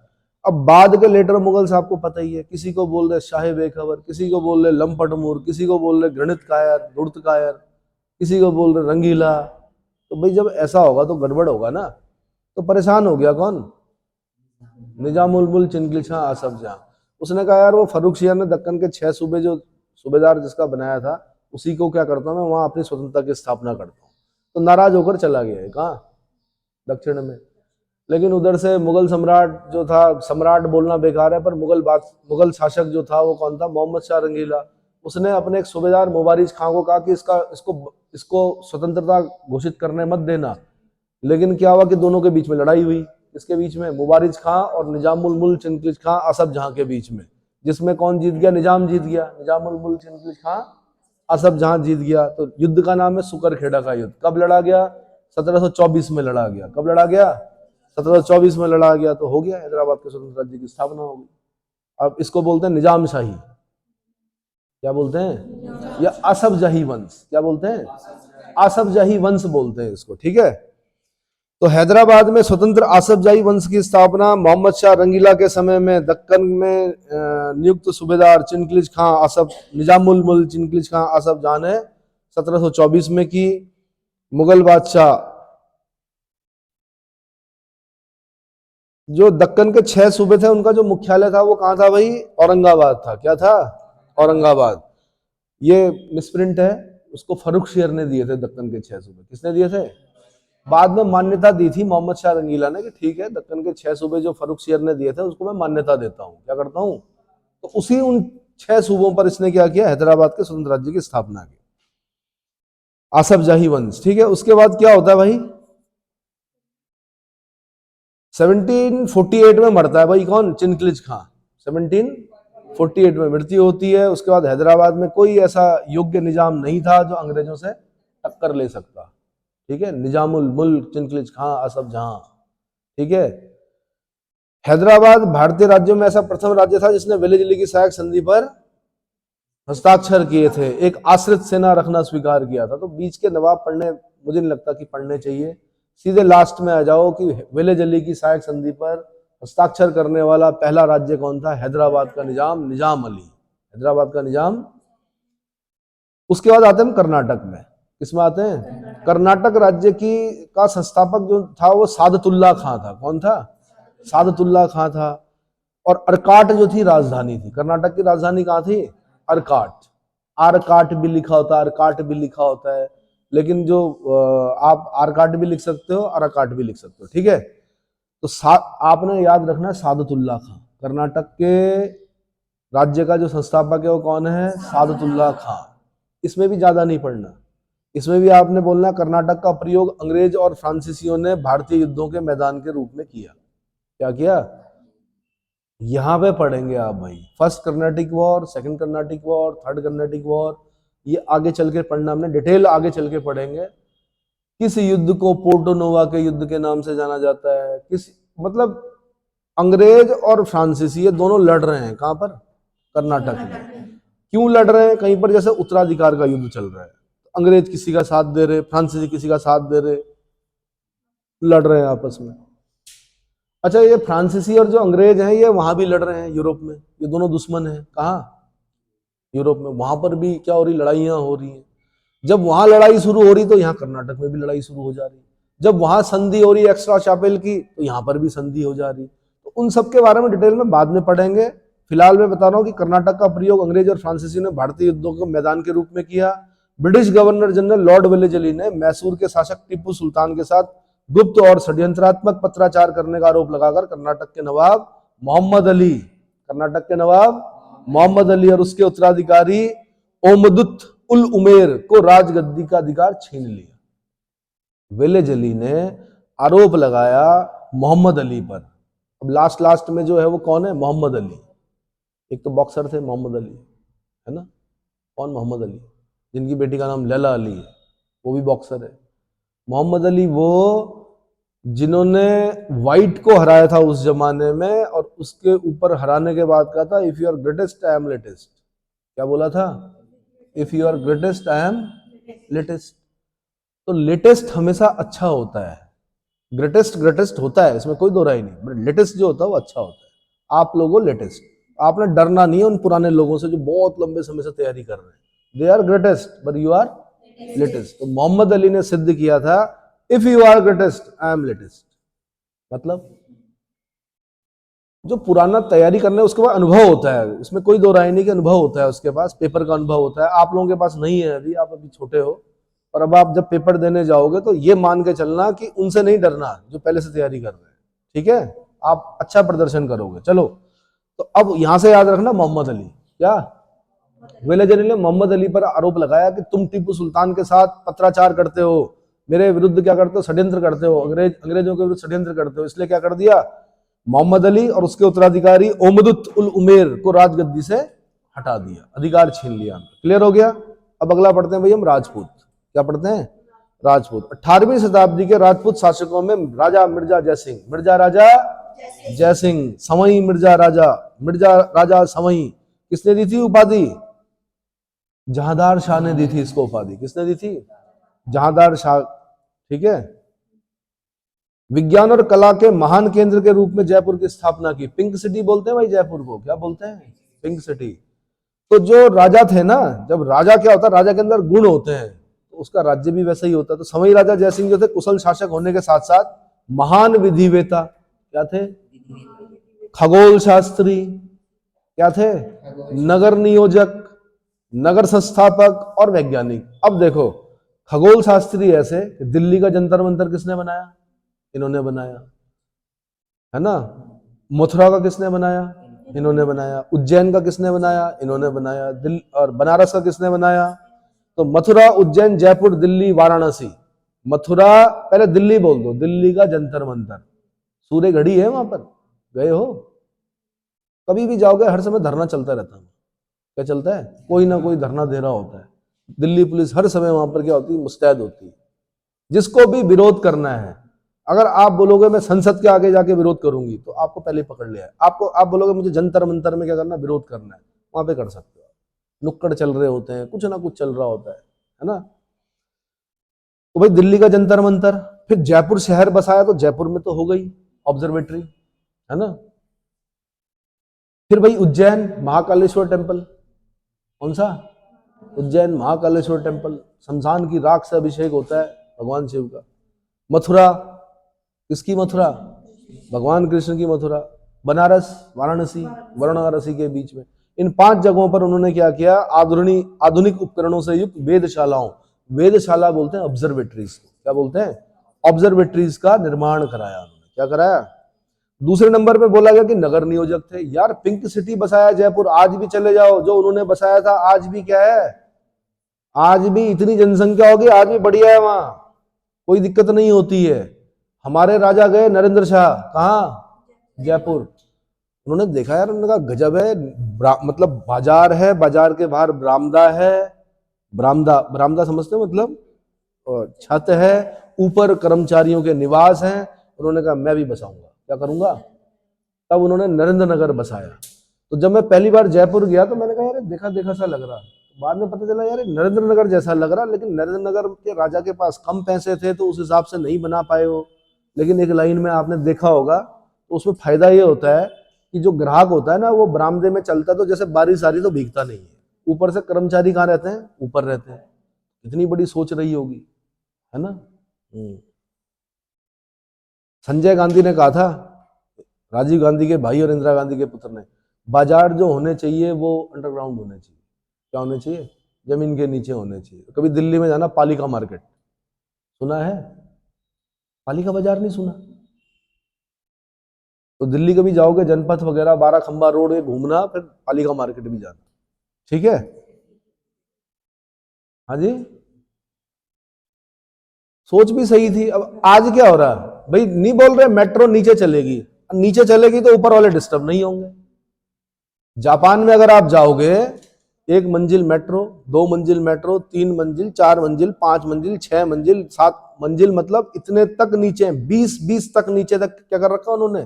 अब बाद के लेटर मुगल्स आपको पता ही है, किसी को बोल रहे शाह बेखबर, किसी को बोल रहे लंपट मूर, किसी को बोल रहे घृणित कायर, धूर्त कायर, किसी को बोल रहे रंगीला। तो भाई जब ऐसा होगा तो गड़बड़ होगा ना। तो परेशान हो गया कौन? निजामुल मुल्क चिनकलिज खां आसफ जहां। उसने कहा यार वो फर्रुख शेयर ने दक्कन के 6 सूबे जो सूबेदार जिसका बनाया था, उसी को क्या करता हूँ मैं, वहां अपनी स्वतंत्रता की स्थापना करता हूँ। तो नाराज होकर चला गया है। कहाँ? दक्षिण में। लेकिन उधर से मुगल सम्राट जो था, सम्राट बोलना बेकार है, पर मुगल शासक जो था वो कौन था? मोहम्मद शाह रंगीला। उसने अपने एक सूबेदार मुबारिज खां को कहा कि इसको स्वतंत्रता घोषित करने मत देना। लेकिन क्या हुआ कि दोनों के बीच में लड़ाई हुई। किसके बीच में? मुबारिज खां और निजामुल मुल्क चिनकलिज खां आसफ जहां के बीच में। जिसमें कौन जीत गया? निजाम जीत गया। निजामुल मुल्क चिनकलिज खां आसफ जहां जीत गया। तो युद्ध का नाम है सुकरखेड़ा का युद्ध। कब लड़ा गया? 1724 में लड़ा गया। कब लड़ा गया? 1724 में लड़ा गया। तो हो गया, हैदराबाद के स्वतंत्र राज्य की स्थापना हो गई। अब इसको बोलते हैं निजाम शाही। क्या बोलते हैं? या आसफ जाही वंश। क्या बोलते हैं? आसफ जाही वंश बोलते हैं इसको। ठीक है। तो हैदराबाद में स्वतंत्र आसफ जाही वंश की स्थापना मोहम्मद शाह रंगीला के समय में दक्कन में नियुक्त सूबेदार चिनकलिज खां आसफ, निजामुल मुल्क चिनकलिज खां आसफ जहां ने 1724 में की। मुगल बादशाह जो दक्कन के 6 सूबे थे उनका जो मुख्यालय था वो कहाँ था भाई? औरंगाबाद था। क्या था? औरंगाबाद। ये मिसप्रिंट है, उसको फर्रुख शेयर ने दिए थे दक्कन के 6 सूबे। किसने दिए थे? बाद में मान्यता दी थी मोहम्मद शाह रंगीला ने कि ठीक है, दक्कन के 6 सूबे जो फर्रुख शेयर ने दिए थे उसको मैं मान्यता देता हूँ। क्या करता हूँ? तो उसी उन 6 सूबों पर इसने क्या किया? हैदराबाद के स्वतंत्र राज्य की स्थापना की। आसफ जाही वंश। ठीक है। उसके बाद क्या होता है भाई? 1748 में मरता है भाई कौन? चिनकलिज खां। 1748 में मृत्यु होती है। उसके बाद हैदराबाद में कोई ऐसा योग्य निजाम नहीं था जो अंग्रेजों से टक्कर ले सकता। ठीक है। निजामुल मुल्क चिनकलिज खां आसफ जहां। ठीक है। हैदराबाद भारतीय राज्यों में ऐसा प्रथम राज्य था जिसने विलेज लीग की सहायक संधि पर हस्ताक्षर किए थे, एक आश्रित सेना रखना स्वीकार किया था। तो बीच के नवाब पढ़ने मुझे नहीं लगता कि पढ़ने चाहिए, सीधे लास्ट में आ जाओ कि विलेज अली की सहायक संधि पर हस्ताक्षर करने वाला पहला राज्य कौन था? हैदराबाद का निजाम, निजाम अली। हैदराबाद का निजाम। उसके बाद आते हैं हम कर्नाटक में। किसमें आते हैं? कर्नाटक राज्य का संस्थापक जो था वो सादतुल्ला खां था। कौन था? सादतुल्ला खां था। और अर्काट जो थी राजधानी थी। कर्नाटक की राजधानी कहाँ थी? अर्काट। आरकाट भी लिखा होता है, अर्काट भी लिखा होता है, लेकिन जो आप आरकाट भी लिख सकते हो, अरकाट भी लिख सकते हो। ठीक है। तो आपने याद रखना सादतुल्ला खां। कर्नाटक के राज्य का जो संस्थापक है वो कौन है? सादतुल्ला खां। इसमें भी ज्यादा नहीं पढ़ना। इसमें भी आपने बोलना कर्नाटक का प्रयोग अंग्रेज और फ्रांसीसियों ने भारतीय युद्धों के मैदान के रूप में किया। क्या किया? यहां पे पढ़ेंगे आप भाई। First Carnatic war, second Carnatic war, third Carnatic war, ये आगे चल के पढ़ना, हमने डिटेल आगे चल के पढ़ेंगे। किस युद्ध को पोर्टो नोवा के युद्ध के नाम से जाना जाता है? मतलब अंग्रेज और फ्रांसीसी ये दोनों लड़ रहे हैं। कहां पर? कर्नाटक में। क्यों लड़ रहे हैं? कहीं पर जैसे उत्तराधिकार का युद्ध चल रहा है, अंग्रेज किसी का साथ दे रहे, फ्रांसीसी किसी का साथ दे रहे, लड़ रहे हैं आपस में। अच्छा, ये फ्रांसीसी और जो अंग्रेज हैं ये वहां भी लड़ रहे हैं यूरोप में। ये दोनों दुश्मन हैं। कहाँ? यूरोप में। वहां पर भी क्या हो रही? लड़ाइयां हो रही हैं। जब वहां लड़ाई शुरू हो रही तो यहाँ कर्नाटक में भी लड़ाई शुरू हो जा रही। जब वहां संधि हो रही एक्स्ट्रा चापेल की तो यहाँ पर भी संधि हो जा रही। तो उन सब के बारे में डिटेल में बाद में पढ़ेंगे। फिलहाल मैं बता रहा हूँ कि कर्नाटक का प्रयोग अंग्रेज और फ्रांसीसी ने भारतीय युद्धों को मैदान के रूप में किया। British governor general Lord Wellesley ने मैसूर के शासक टीपू सुल्तान के साथ गुप्त और षड्यंत्रात्मक पत्राचार करने का आरोप लगाकर कर्नाटक के नवाब मोहम्मद अली और उसके उत्तराधिकारी ओमदुत उल उमेर को राजगद्दी का अधिकार छीन लिया। विलेज अली ने आरोप लगाया मोहम्मद अली पर। अब लास्ट में जो है वो कौन है? मोहम्मद अली। एक तो बॉक्सर थे मोहम्मद अली, है ना? कौन? मोहम्मद अली, जिनकी बेटी का नाम लैला अली है, वो भी बॉक्सर है। मोहम्मद अली वो जिन्होंने वाइट को हराया था उस जमाने में, और उसके ऊपर हराने के बाद कहा था if you are greatest I am latest. क्या बोला था? If you are greatest I am latest. तो लेटेस्ट हमेशा अच्छा होता है, ग्रेटेस्ट होता है, इसमें कोई दो राय नहीं, बट लेटेस्ट जो होता है वो अच्छा होता है। आप लोगों लेटेस्ट, आपने डरना नहीं है उन पुराने लोगों से जो बहुत लंबे समय से तैयारी कर रहे हैं। They are greatest but you are latest. तो मोहम्मद अली ने सिद्ध किया था if you are greatest I am latest. मतलब जो पुराना तैयारी करने उसके बाद अनुभव होता है, इसमें कोई दो राय नहीं कि अनुभव होता है, उसके पास पेपर का अनुभव होता है। आप लोगों के पास नहीं है अभी, आप अभी छोटे हो, और अब आप जब पेपर देने जाओगे तो ये मान के चलना कि उनसे नहीं डरना जो पहले से तैयारी कर रहे हैं, ठीक है? आप अच्छा प्रदर्शन करोगे। चलो, तो अब यहां से याद रखना मोहम्मद अली, क्या विलेज अली ने मोहम्मद अली पर आरोप लगाया कि तुम टीपू सुल्तान के साथ पत्राचार करते हो, मेरे विरुद्ध क्या करते हो? षड्यंत्र करते हो, अंग्रेजों के विरुद्ध षड्यंत्र करते हो। इसलिए क्या कर दिया? मोहम्मद अली और उसके उत्तराधिकारी ओमदुत उल उमेर को राजगद्दी से हटा दिया, अधिकार छीन लिया। क्लियर हो गया? अब अगला पढ़ते हैं भाई हम राजपूत। क्या पढ़ते हैं? राजपूत। 18वीं शताब्दी के राजपूत शासकों में राजा मिर्जा जयसिंह, मिर्जा राजा जयसिंह, संवई मिर्जा राजा संवई, किसने दी थी उपाधि? जहांदार शाह ने दी थी इसको उपाधि। किसने दी थी? जहांदार शाह, ठीक है। विज्ञान और कला के महान केंद्र के रूप में जयपुर की स्थापना की। पिंक सिटी बोलते हैं भाई जयपुर को, क्या बोलते हैं? Pink city. तो जो राजा थे ना, जब राजा क्या होता है, राजा के अंदर गुण होते हैं, तो उसका राज्य भी वैसा ही होता है। तो संवई राजा जयसिंह जो थे कुशल शासक होने के साथ साथ महान विधिवेता, क्या थे? खगोल शास्त्री, क्या थे? नगर नियोजक, नगर संस्थापक और वैज्ञानिक। अब देखो, खगोल शास्त्री ऐसे, दिल्ली का जंतर मंतर किसने बनाया? इन्होंने बनाया, है ना? मथुरा का किसने बनाया? इन्होंने बनाया। उज्जैन का किसने बनाया? इन्होंने बनाया। दिल्ली और बनारस का किसने बनाया? तो मथुरा, उज्जैन, जयपुर, दिल्ली, वाराणसी। मथुरा, पहले दिल्ली बोल दो, दिल्ली का जंतर मंतर, सूर्य घड़ी है वहां पर, गए हो? कभी भी जाओगे हर समय धरना चलता रहता है। क्या चलता है? कोई ना कोई धरना दे रहा होता है। दिल्ली पुलिस हर समय वहां पर क्या होती है? मुस्तैद होती है। जिसको भी विरोध करना है, अगर आप बोलोगे मैं संसद के आगे जाके विरोध करूंगी, तो आपको पहले पकड़ लिया है। आप बोलोगे मुझे जंतर मंतर में क्या करना, विरोध करना है, वहां पे कर सकते हो। नुक्कड़ चल रहे होते हैं, कुछ ना कुछ चल रहा होता है ना? तो भाई दिल्ली का जंतर मंतर, फिर जयपुर शहर बसाया, तो जयपुर में तो हो गई ऑब्जर्वेटरी, है ना? फिर भाई उज्जैन महाकालेश्वर टेम्पल, कौन सा? उज्जैन महाकालेश्वर टेम्पल, शमशान की राख से अभिषेक होता है भगवान शिव का। मथुरा, किसकी मथुरा? भगवान कृष्ण की मथुरा। बनारस, वाराणसी, वाराणसी के बीच में। इन 5 जगहों पर उन्होंने क्या किया? आधुनिक उपकरणों से युक्त वेदशालाओं, वेदशाला बोलते हैं ऑब्जर्वेटरीज, क्या बोलते हैं? ऑब्जर्वेटरीज का निर्माण कराया उन्होंने। क्या कराया? दूसरे नंबर पे बोला गया कि नगर नियोजक थे। यार पिंक सिटी बसाया जयपुर, आज भी चले जाओ, जो उन्होंने बसाया था आज भी क्या है? आज भी इतनी जनसंख्या होगी, आज भी बढ़िया है वहां, कोई दिक्कत नहीं होती है। हमारे राजा गए नरेंद्र शाह, कहाँ? जयपुर। उन्होंने देखा यार, उन्होंने कहा गजब है, मतलब बाजार है, बाजार के बाहर बरामदा है, बरामदा बरामदा समझते हो मतलब? और छत है, ऊपर कर्मचारियों के निवास हैं। उन्होंने कहा मैं भी बसाऊंगा, क्या करूंगा? तब उन्होंने नरेंद्र नगर बसाया। तो जब मैं पहली बार जयपुर गया तो मैंने कहा यार देखा देखा सा लग रहा। बाद में पता चला यार नरेंद्र नगर जैसा लग रहा, लेकिन नरेंद्र नगर के राजा के पास कम पैसे थे तो उस हिसाब से नहीं बना पाए हो। लेकिन एक लाइन में आपने देखा होगा, तो उसमें फायदा ये होता है कि जो ग्राहक होता है ना, वो बरामदे में चलता है, तो जैसे बारिश आ रही तो भीगता नहीं है। ऊपर से कर्मचारी कहाँ रहते हैं? ऊपर रहते हैं। इतनी बड़ी सोच रही होगी, है ना? संजय गांधी ने कहा था, राजीव गांधी के भाई और इंदिरा गांधी के पुत्र ने, बाजार जो होने चाहिए वो अंडरग्राउंड होने चाहिए। क्या होने चाहिए? जमीन के नीचे होने चाहिए। कभी दिल्ली में जाना, पालिका मार्केट सुना है? पालिका बाजार नहीं सुना? तो दिल्ली कभी जाओगे, जनपथ वगैरह, 12 खंबा रोड घूमना, फिर पालिका मार्केट भी जाना, ठीक है? हाँ जी, सोच भी सही थी। अब आज क्या हो रहा है भाई, नहीं बोल रहे मेट्रो नीचे चलेगी, नीचे चलेगी तो ऊपर वाले डिस्टर्ब नहीं होंगे। जापान में अगर आप जाओगे, 1 मंजिल मेट्रो, 2 मंजिल मेट्रो, 3 मंजिल, 4 मंजिल, 5 मंजिल, 6 मंजिल, 7 मंजिल, मतलब इतने तक नीचे, 20 तक नीचे तक क्या कर रखा उन्होंने।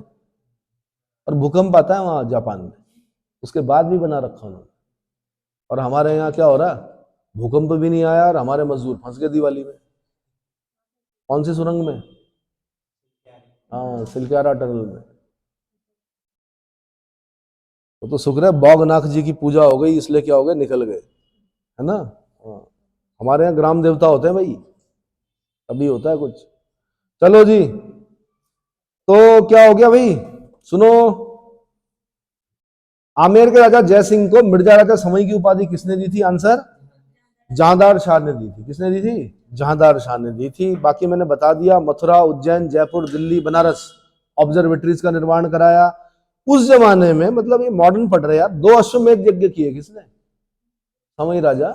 और भूकंप आता है वहां जापान में, उसके बाद भी बना रखा उन्होंने। और हमारे यहाँ क्या हो रहा है, भूकंप भी नहीं आया और हमारे मजदूर फंस गए दिवाली में। कौन सी सुरंग में? हाँ, सिलक्यारा टनल में। वो तो शुक्र है बौगनाथ जी की पूजा हो गई, इसलिए क्या हो गए, निकल गए, है ना। हाँ। हमारे यहाँ ग्राम देवता होते हैं भाई, तभी होता है कुछ। चलो जी, तो क्या हो गया भाई, सुनो। आमेर के राजा जय सिंह को मिर्जा राजा समई की उपाधि किसने दी थी? आंसर जहांदार शाह ने दी थी। किसने दी थी? जहांदार शाह ने दी थी। बाकी मैंने बता दिया, मथुरा, उज्जैन, जयपुर, दिल्ली, बनारस ऑब्जर्वेटरीज का निर्माण कराया। उस जमाने में, मतलब ये मॉडर्न पढ़ रहे यार, 2 अश्वमेध यज्ञ किए किसने? समई राजा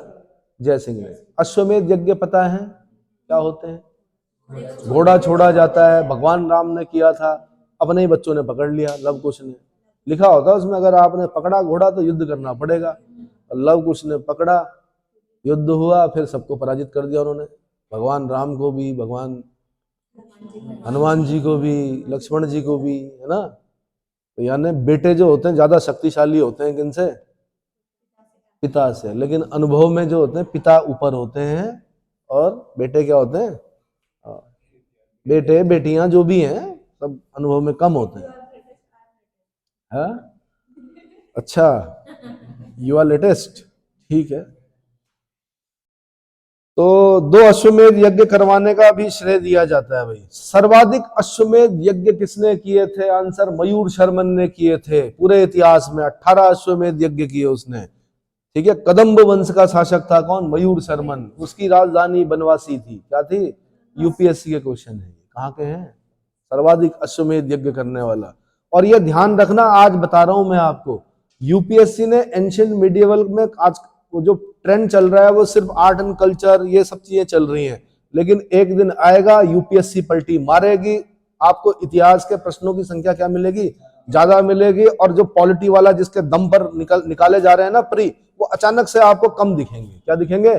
जय सिंह ने। अश्वमेध यज्ञ पता है क्या होते हैं? घोड़ा छोड़ा जाता है, भगवान राम ने किया था, अपने ही बच्चों ने पकड़ लिया, लव कुश ने। लिखा होता है उसमें, अगर आपने पकड़ा घोड़ा तो युद्ध करना पड़ेगा। और लव कुश ने पकड़ा, युद्ध हुआ, फिर सबको पराजित कर दिया उन्होंने, भगवान राम को भी, भगवान हनुमान जी को भी, लक्ष्मण जी को भी, है ना। तो यानी बेटे जो होते हैं ज्यादा शक्तिशाली होते हैं किनसे? पिता से। लेकिन अनुभव में जो होते हैं पिता ऊपर होते हैं, और बेटे क्या होते हैं? बेटे बेटियां जो भी हैं सब अनुभव में कम होते हैं। हाँ, अच्छा, यू आर लेटेस्ट, ठीक है। तो 2 अश्वमेध यज्ञ करवाने का भी श्रेय दिया जाता है भाई। सर्वाधिक अश्वमेध यज्ञ किसने किए थे? आंसर मयूर शर्मन ने किए थे। पूरे इतिहास में 18 अश्वमेध यज्ञ किए उसने, ठीक है। कदम्ब वंश का शासक था कौन? मयूर शर्मन। उसकी राजधानी बनवासी थी। क्या थी? यूपीएससी के क्वेश्चन है, कहाँ के हैं? सर्वाधिक अश्वमेध यज्ञ करने वाला। और ये ध्यान रखना, आज बता रहा हूं मैं आपको, यूपीएससी ने एंशियंट मिडिएवल में, आज वो जो ट्रेंड चल रहा है वो सिर्फ आर्ट एंड कल्चर, ये सब चीजें चल रही हैं। लेकिन एक दिन आएगा यूपीएससी पलटी मारेगी, आपको इतिहास के प्रश्नों की संख्या क्या मिलेगी? ज्यादा मिलेगी। और जो पॉलिटी वाला जिसके दम पर निकाले जा रहे हैं ना प्री, वो अचानक से आपको कम दिखेंगे। क्या दिखेंगे?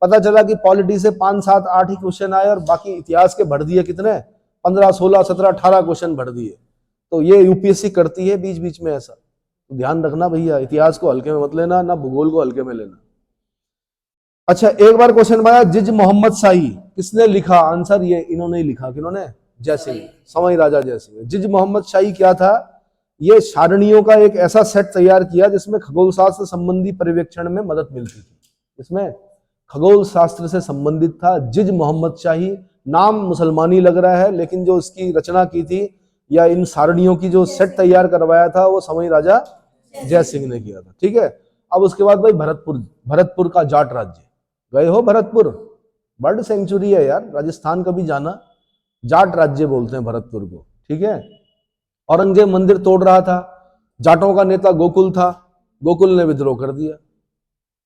पता चला कि पॉलिटी से 5, 7, 8 ही क्वेश्चन आए और बाकी इतिहास के भर दिए कितने? 15, 16, 17, 18 क्वेश्चन भर दिए। तो ये यूपीएससी करती है बीच बीच में ऐसा, तो ध्यान रखना भैया, इतिहास को हल्के में मत लेना, ना भूगोल को हल्के में लेना। अच्छा, एक बार क्वेश्चन आया, जिज मोहम्मद शाही किसने लिखा? आंसर ये इन्होंने ही लिखा। किन्होंने? जय सिंह, समई राजा जय सिंह। जिज मोहम्मद शाही क्या था? ये सारणियों का एक ऐसा सेट तैयार किया जिसमें खगोल शास्त्र संबंधी पर्यवेक्षण में मदद मिलती थी। इसमें खगोल शास्त्र से संबंधित था। जिज मोहम्मद शाही, नाम मुसलमानी लग रहा है, लेकिन जो इसकी रचना की थी या इन सारणियों की जो सेट तैयार करवाया था वो समई राजा जय सिंह ने किया था, ठीक है। अब उसके बाद भाई भरतपुर, भरतपुर का जाट राज्य, गए हो भरतपुर? बर्ड सेंचुरी है यार, राजस्थान कभी जाना। जाट राज्य बोलते हैं भरतपुर को, ठीक है। औरंगजेब मंदिर तोड़ रहा था, जाटों का नेता गोकुल था, गोकुल ने विद्रोह कर दिया,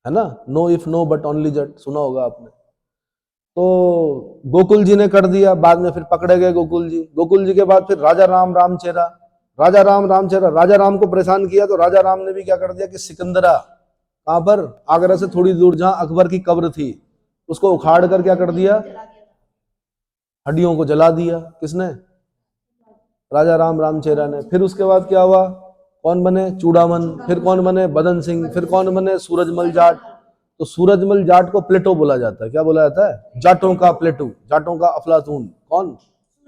है ना। No if no but only Jat, सुना होगा आपने। तो गोकुल जी ने कर दिया, बाद में फिर पकड़े गए गोकुल जी। गोकुल जी के बाद फिर राजा राम रामचेरा, राजा राम रामचेरा, राजा राम को परेशान किया, तो राजा राम ने भी क्या कर दिया कि सिकंदरा, कहां पर? आगरा से थोड़ी दूर जहां अकबर की कब्र थी, उसको उखाड़ कर क्या कर दिया? हड्डियों को जला दिया। किसने? राजा राम रामचेरा ने। फिर उसके बाद क्या हुआ? कौन बने? चूड़ामन। फिर कौन बने? बदन सिंह। फिर कौन बने? सूरजमल जाट। तो सूरजमल जाट को प्लेटो बोला जाता है। क्या बोला जाता है? जाटों का प्लेटो, जाटों का अफलातून। कौन?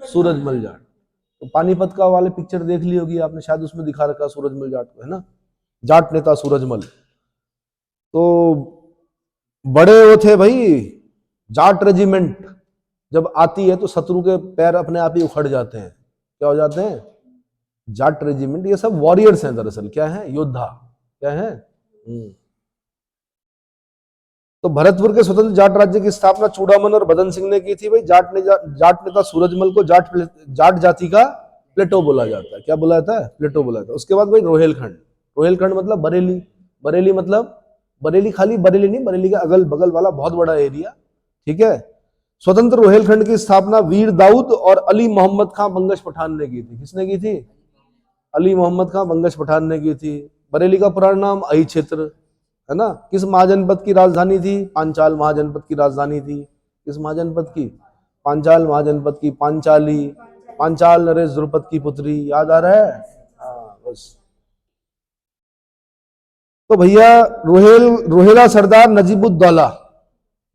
सूरजमल जाट। तो पानीपत का वाले पिक्चर देख ली होगी आपने, शायद उसमें दिखा रखा सूरजमल जाट को, है ना, जाट नेता सूरजमल। तो बड़े वो थे भाई। जाट रेजिमेंट जब आती है तो शत्रु के पैर अपने आप ही उखड़ जाते हैं। क्या हो जाते हैं? जाट रेजिमेंट। ये सब वॉरियर्स हैं दरअसल, क्या है? योद्धा। क्या है? तो भरतपुर के स्वतंत्र जाट राज्य की स्थापना चूड़ामन और बदन सिंह ने की थी भाई। जाट नेता सूरजमल को जाट जाति का प्लेटो बोला जाता है। क्या बोला जाता है? प्लेटो बोला जाता है। उसके बाद भाई रोहेलखंड। रोहेलखंड मतलब बरेली, बरेली मतलब बरेली, खाली बरेली नहीं, बरेली का अगल बगल वाला बहुत बड़ा एरिया, ठीक है। स्वतंत्र रोहेलखंड की स्थापना वीर दाऊद और अली मोहम्मद खां बंगश पठान ने की थी। किसने की थी? अली मोहम्मद खां बंगश पठान ने की थी। बरेली का पुराना नाम अही क्षेत्र, है ना। किस महाजनपद की राजधानी थी? पांचाल महाजनपद की राजधानी थी। किस महाजनपद की? पांचाल महाजनपद की। पांचाली, पांचाल नरेश द्रुपद की पुत्री, याद आ रहा है? हाँ बस। तो भैया रोहेला सरदार नजीबुद्दौला,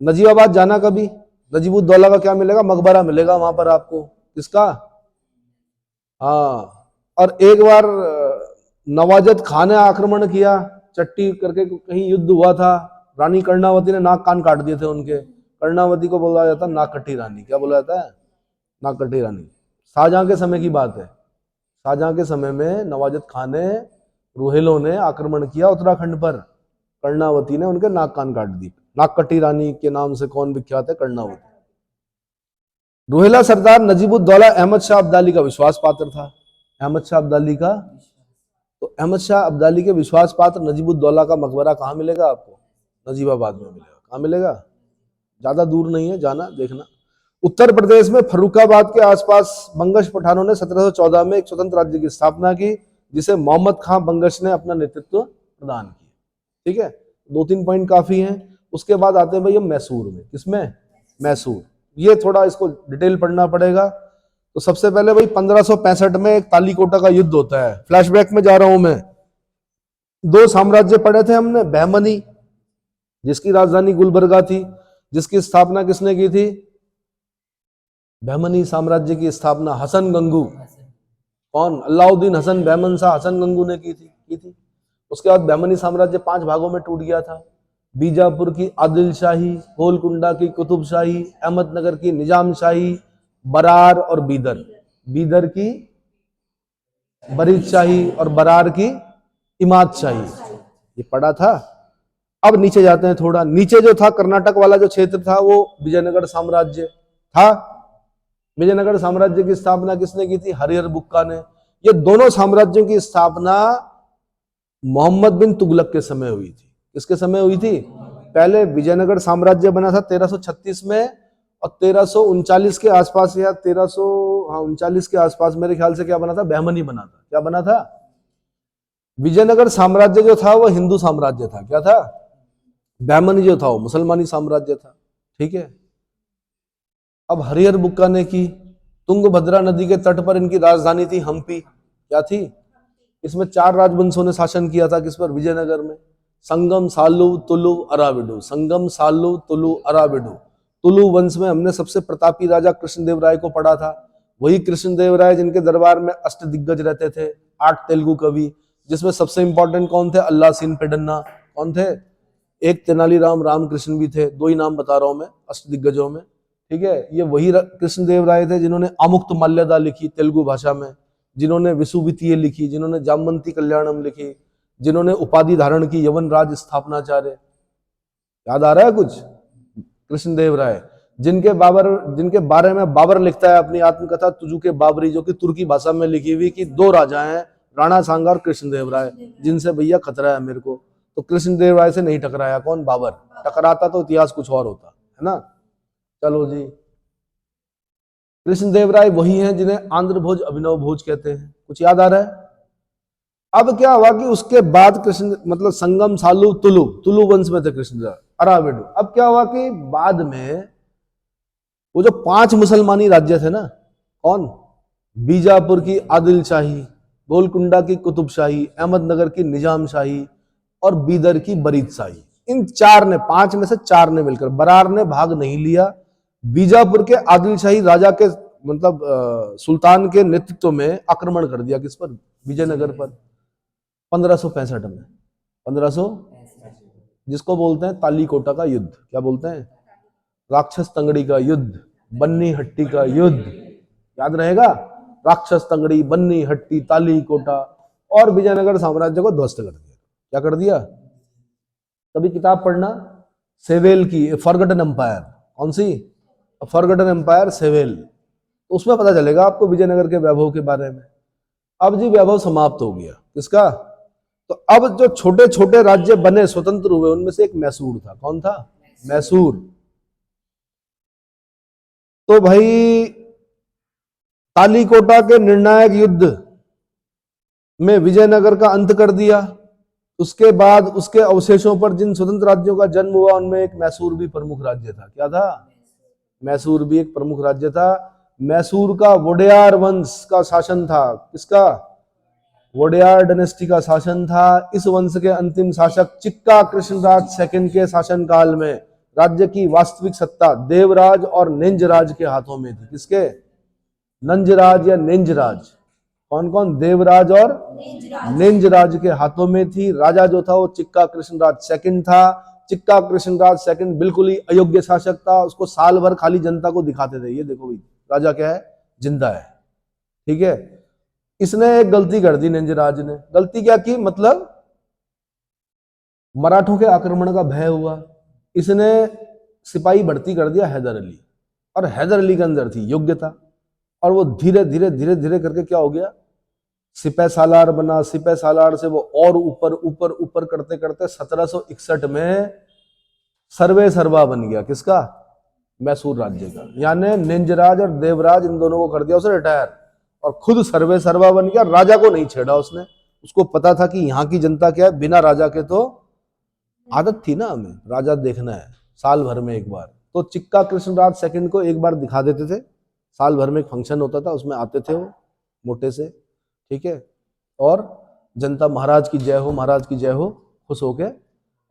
नजीबाबाद जाना कभी? नजीबुद्दौला का क्या मिलेगा? मकबरा मिलेगा वहां पर आपको। किसका? हाँ। और एक बार नवाजत खान ने आक्रमण किया, चट्टी करके कहीं युद्ध हुआ था, रानी कर्णावती ने नाक कान काट दिए थे उनके। कर्णावती को बोला जाता नाककटी रानी। क्या बोला जाता है? नाककटी रानी। शाहजहां के समय की बात है। शाहजहां के समय में नवाजत खान ने, रोहेलों ने आक्रमण किया उत्तराखंड पर, कर्णावती ने उनके नाक कान काट दी। नाककटी रानी के नाम से कौन विख्यात है? कर्णावती। रोहेला सरदार नजीबुद्दौला अहमद शाह अब्दाली का विश्वास पात्र था। अहमद शाह अब्दाली का, तो अहमद शाह अब्दाली के विश्वास पात्र नजीबुद्दौला का मकबरा कहाँ मिलेगा आपको? नजीबाबाद में मिलेगा। कहाँ मिलेगा? ज्यादा दूर नहीं है, जाना देखना। उत्तर प्रदेश में फर्रुखाबाद के आसपास बंगश पठानों ने 1714 में एक स्वतंत्र राज्य की स्थापना की, जिसे मोहम्मद खां बंगश ने अपना नेतृत्व प्रदान किया। ठीक है, 2-3 पॉइंट काफी हैं। उसके बाद आते हैं भैया मैसूर में। किसमें? मैसूर। ये थोड़ा इसको डिटेल पढ़ना पड़ेगा। तो सबसे पहले भाई 1565 में एक तालीकोटा का युद्ध होता है। फ्लैशबैक में जा रहा हूं मैं। 2 साम्राज्य पढ़े थे हमने। बहमनी, जिसकी राजधानी गुलबर्गा थी, जिसकी स्थापना किसने की थी? बहमनी साम्राज्य की स्थापना हसन गंगू, कौन? अलाउद्दीन हसन बहमन शाह हसन गंगू ने की थी। उसके बाद बहमनी साम्राज्य 5 भागों में टूट गया था। बीजापुर की आदिल शाही, गोलकुंडा की कुतुब शाही, अहमदनगर की निजाम शाही, बरार और बीदर, बीदर की बरीद शाही और बरार की इमाद शाही। ये पढ़ा था। अब नीचे जाते हैं थोड़ा। नीचे जो था कर्नाटक वाला जो क्षेत्र था, वो विजयनगर साम्राज्य था। विजयनगर साम्राज्य की स्थापना किसने की थी? हरिहर बुक्का ने। ये दोनों साम्राज्यों की स्थापना मोहम्मद बिन तुगलक के समय हुई थी। किसके समय हुई थी? पहले विजयनगर साम्राज्य बना था 1336 में, और 1339 के आसपास या 1339 के आसपास मेरे ख्याल से क्या बना था? बहमनी बना था। क्या बना था? विजयनगर साम्राज्य जो था वो हिंदू साम्राज्य था। क्या था? बहमनी जो था वो मुसलमानी साम्राज्य था। ठीक है। अब हरिहर बुक्का ने की, तुंगभद्रा नदी के तट पर इनकी राजधानी थी हम्पी। क्या थी? इसमें 4 राजवंशों ने शासन किया था। किस पर? विजयनगर में। संगम, सालू, तुलु, अराविडु। संगम, सालू, तुलु, अराविडु। तुलु वंश में हमने सबसे प्रतापी राजा कृष्णदेवराय को पढ़ा था। वही कृष्णदेवराय जिनके दरबार में अष्टदिग्गज रहते थे, 8 तेलुगु कवि, जिसमें सबसे इंपॉर्टेंट कौन थे? अल्लाह सिंह पेडन्ना। कौन थे? एक तेनालीराम रामकृष्ण भी थे। 2 ही नाम बता रहा हूं मैं अष्टदिग्गजों में। ठीक है। ये वही कृष्णदेवराय थे जिन्होंने अमुक्त माल्यदा लिखी तेलुगु भाषा में, जिन्होंने विसुवितीय लिखी, जिन्होंने जामवंती कल्याणम लिखी, जिन्होंने उपाधि धारण की यवन राज स्थापनाचार्य। याद आ रहा है कुछ? कृष्णदेवराय, जिनके बारे में बाबर लिखता है अपनी आत्मकथा तुजु के बाबरी, जो कि तुर्की भाषा में लिखी हुई, कि 2 राजा हैं, राणा सांगा और कृष्णदेवराय, जिनसे भैया खतरा है मेरे को। तो कृष्णदेवराय से नहीं टकराया कौन? बाबर। टकराता तो इतिहास कुछ और होता, है ना। चलो जी, कृष्णदेवराय वही हैं जिन्हें आंध्र भोज, अभिनव भोज कहते हैं। कुछ याद आ रहा है? अब क्या हुआ कि उसके बाद कृष्ण, मतलब संगम, सालू, तुलु वंश में थे कृष्णदेवराय, अराविडु। अब क्या हुआ कि बाद में वो जो 5 मुसलमानी राज्य थे ना, कौन? बीजापुर की आदिल शाही, गोलकुंडा की कुतुब शाही, अहमदनगर की निजाम शाही और बीदर की बरीद शाही, इन 4 ने, 5 में से 4 ने मिलकर, बरार ने भाग नहीं लिया। बीजापुर के आदिल शाही राजा के, मतलब सुल्तान के नेतृत्व में आक्रमण कर दिया। किस पर? विजयनगर पर। 1565 में, 1500, जिसको बोलते हैं तालीकोटा का युद्ध। क्या बोलते हैं? राक्षस तंगड़ी का युद्ध, बन्नी हट्टी का युद्ध। याद रहेगा? राक्षस तंगड़ी, बन्नी हट्टी, तालीकोटा, और विजयनगर साम्राज्य को ध्वस्त कर दिया। क्या कर दिया? कभी किताब पढ़ना सेवेल की, फॉरगॉटन एम्पायर। कौन सी? Forgotten empire, Sewell. तो उसमें पता चलेगा आपको विजयनगर के वैभव के बारे में। अब जी वैभव समाप्त हो गया। किसका? तो अब जो छोटे छोटे राज्य बने, स्वतंत्र हुए, उनमें से एक मैसूर था। कौन था? मैसूर। तो भाई तालीकोटा के निर्णायक युद्ध में विजयनगर का अंत कर दिया। उसके बाद उसके अवशेषों पर जिन स्वतंत्र राज्यों का जन्म हुआ, उनमें एक मैसूर भी प्रमुख राज्य था। क्या था? मैसूर भी एक प्रमुख राज्य था। मैसूर का वोडेयार वंश का शासन था। किसका? वोडेयार डायनेस्टी का शासन था। इस वंश के अंतिम शासक चिक्का कृष्णराज सेकंड के शासन काल में राज्य की वास्तविक सत्ता देवराज और निंजराज के हाथों में थी। किसके? नंजराज या निंजराज। कौन कौन? देवराज और निंजराज के हाथों में थी। राजा जो था वो चिक्का कृष्णराज सेकंड था। चिक्का कृष्णराज सेकंड बिल्कुल ही अयोग्य शासक था। उसको साल भर खाली जनता को दिखाते थे, ये देखो भाई राजा क्या है, जिंदा है। ठीक है। इसने एक गलती कर दी, निंजराज ने। गलती क्या की? मतलब मराठों के आक्रमण का भय हुआ, इसने सिपाही भर्ती कर दिया हैदर अली। और हैदर अली के अंदर थी योग्यता, और वो धीरे धीरे धीरे धीरे करके क्या हो गया, सिपह सालार बना। सिपह सालार से वो और ऊपर ऊपर ऊपर करते करते 1761 में सर्वे सर्वा बन गया। किसका? मैसूर राज्य का। यानी निंजराज और देवराज इन दोनों को कर दिया उसने रिटायर, और खुद सर्वे सर्वा बन गया। राजा को नहीं छेड़ा उसने। उसको पता था कि यहाँ की जनता क्या है, बिना राजा के तो आदत थी ना हमें राजा देखना है साल भर में एक बार। तो चिक्का कृष्णराज सेकंड को एक बार दिखा देते थे, साल भर में एक फंक्शन होता था, उसमें आते थे वो मोटे से। ठीक है। और जनता महाराज की जय हो, महाराज की जय हो, खुश होके।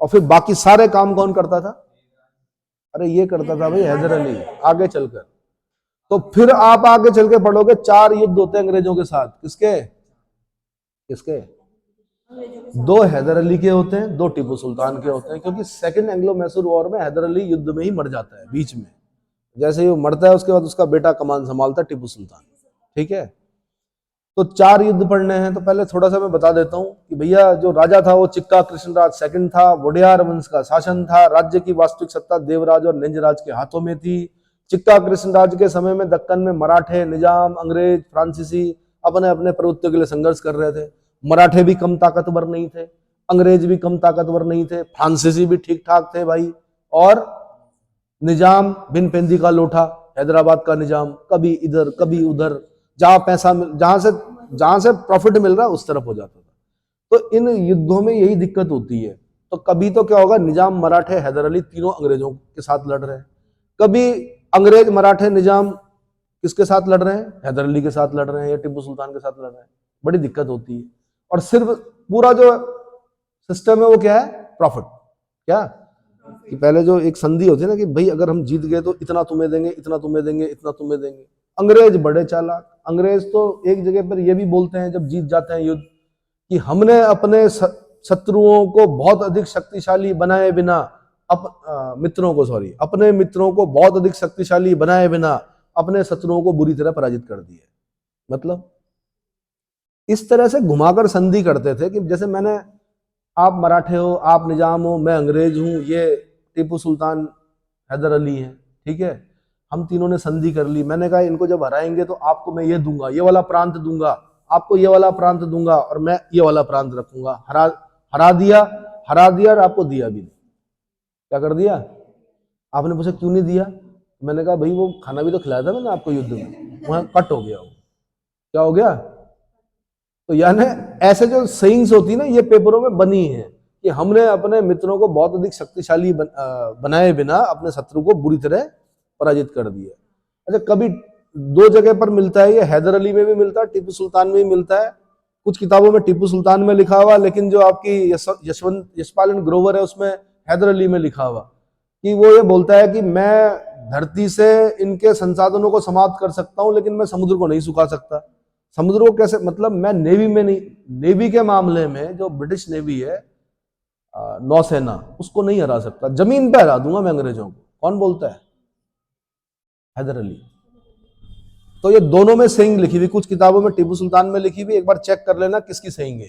और फिर बाकी सारे काम कौन करता था? अरे ये करता था भाई हैदर अली। आगे चलकर तो फिर आप आगे चल के पढ़ोगे 4 युद्ध होते हैं अंग्रेजों के साथ। किसके? किसके? 2 हैदर अली के होते हैं, 2 टीपू सुल्तान के होते हैं। क्योंकि सेकंड एंग्लो मैसूर वॉर में हैदर अली युद्ध में ही मर जाता है बीच में। जैसे ही वो मरता है उसके बाद उसका बेटा कमान संभालता है, टीपू सुल्तान। ठीक है। तो 4 युद्ध पढ़ने हैं। तो पहले थोड़ा सा मैं बता देता हूं कि भैया जो राजा था वो चिक्का कृष्णराज सेकंड था। वोडेयार वंश का शासन था। राज्य की वास्तविक सत्ता देवराज और निंजराज के हाथों में थी। चिक्का कृष्णराज के समय में दक्कन में मराठे, निजाम, अंग्रेज, फ्रांसीसी अपने अपने प्रभुत्व के लिए संघर्ष कर रहे थे। मराठे भी कम ताकतवर नहीं थे, अंग्रेज भी कम ताकतवर नहीं थे, फ्रांसीसी भी ठीक ठाक थे भाई। और निजाम बिन पेंदी का लोठा, हैदराबाद का निजाम, कभी इधर कभी उधर, जहां पैसा जहां से प्रॉफिट मिल रहा है उस तरफ हो जाता था। तो इन युद्धों में यही दिक्कत होती है। तो कभी तो क्या होगा, निजाम, मराठे, हैदर अली तीनों अंग्रेजों के साथ लड़ रहे हैं। कभी अंग्रेज, मराठे, निजाम किसके साथ लड़ रहे हैं? हैदर अली के साथ लड़ रहे हैं या टीपू सुल्तान के साथ लड़ रहे हैं। बड़ी दिक्कत होती है। और सिर्फ पूरा जो सिस्टम है वो क्या है? प्रॉफिट। क्या कि पहले जो एक संधि होती है ना कि भाई अगर हम जीत गए तो इतना तुम्हें देंगे, इतना तुम्हें देंगे, इतना तुम्हें देंगे। अंग्रेज बड़े चालाक। अंग्रेज तो एक जगह पर ये भी बोलते हैं जब जीत जाते हैं युद्ध कि हमने अपने शत्रुओं को बहुत अधिक शक्तिशाली बनाए बिना अपने मित्रों को बहुत अधिक शक्तिशाली बनाए बिना अपने शत्रुओं को बुरी तरह पराजित कर दिया। मतलब इस तरह से घुमाकर संधि करते थे कि जैसे मैंने, आप मराठे हो, आप निजाम हो, मैं अंग्रेज हूं, ये टीपू सुल्तान हैदर अली है। ठीक है। हम तीनों ने संधि कर ली। मैंने कहा इनको जब हराएंगे तो आपको मैं ये दूंगा, ये वाला प्रांत दूंगा, आपको ये वाला प्रांत दूंगा, और मैं ये वाला प्रांत रखूंगा। हरा दिया और आपको दिया भी नहीं। क्या कर दिया? आपने पूछा क्यों नहीं दिया? मैंने कहा भाई वो खाना भी तो खिलाया था मैंने आपको युद्ध में, वहां कट हो गया। वो क्या हो गया? तो यानी ऐसे जो सेइंग्स होती है ना, ये पेपरों में बनी है कि हमने अपने मित्रों को बहुत अधिक शक्तिशाली बनाए बिना अपने शत्रु को बुरी तरह पराजित कर दिया। अच्छा, कभी 2 जगह पर मिलता है ये, हैदर अली में भी मिलता है, टीपू सुल्तान में भी मिलता है। कुछ किताबों में टीपू सुल्तान में लिखा हुआ, लेकिन जो आपकी यशपाल एंड ग्रोवर है उसमें हैदर अली में लिखा हुआ कि वो ये बोलता है कि मैं धरती से इनके संसाधनों को समाप्त कर सकता हूं, लेकिन मैं समुद्र को नहीं सुखा सकता। समुद्र को कैसे? मतलब मैं नेवी में नहीं, नेवी के मामले में जो ब्रिटिश नेवी है, नौसेना, उसको नहीं हरा सकता। जमीन पे हरा दूंगा मैं अंग्रेजों को। कौन बोलता है? हैदर अली। तो ये दोनों में सेइंग लिखी हुई, कुछ किताबों में टीपू सुल्तान में लिखी हुई। एक बार चेक कर लेना किसकी सेइंग है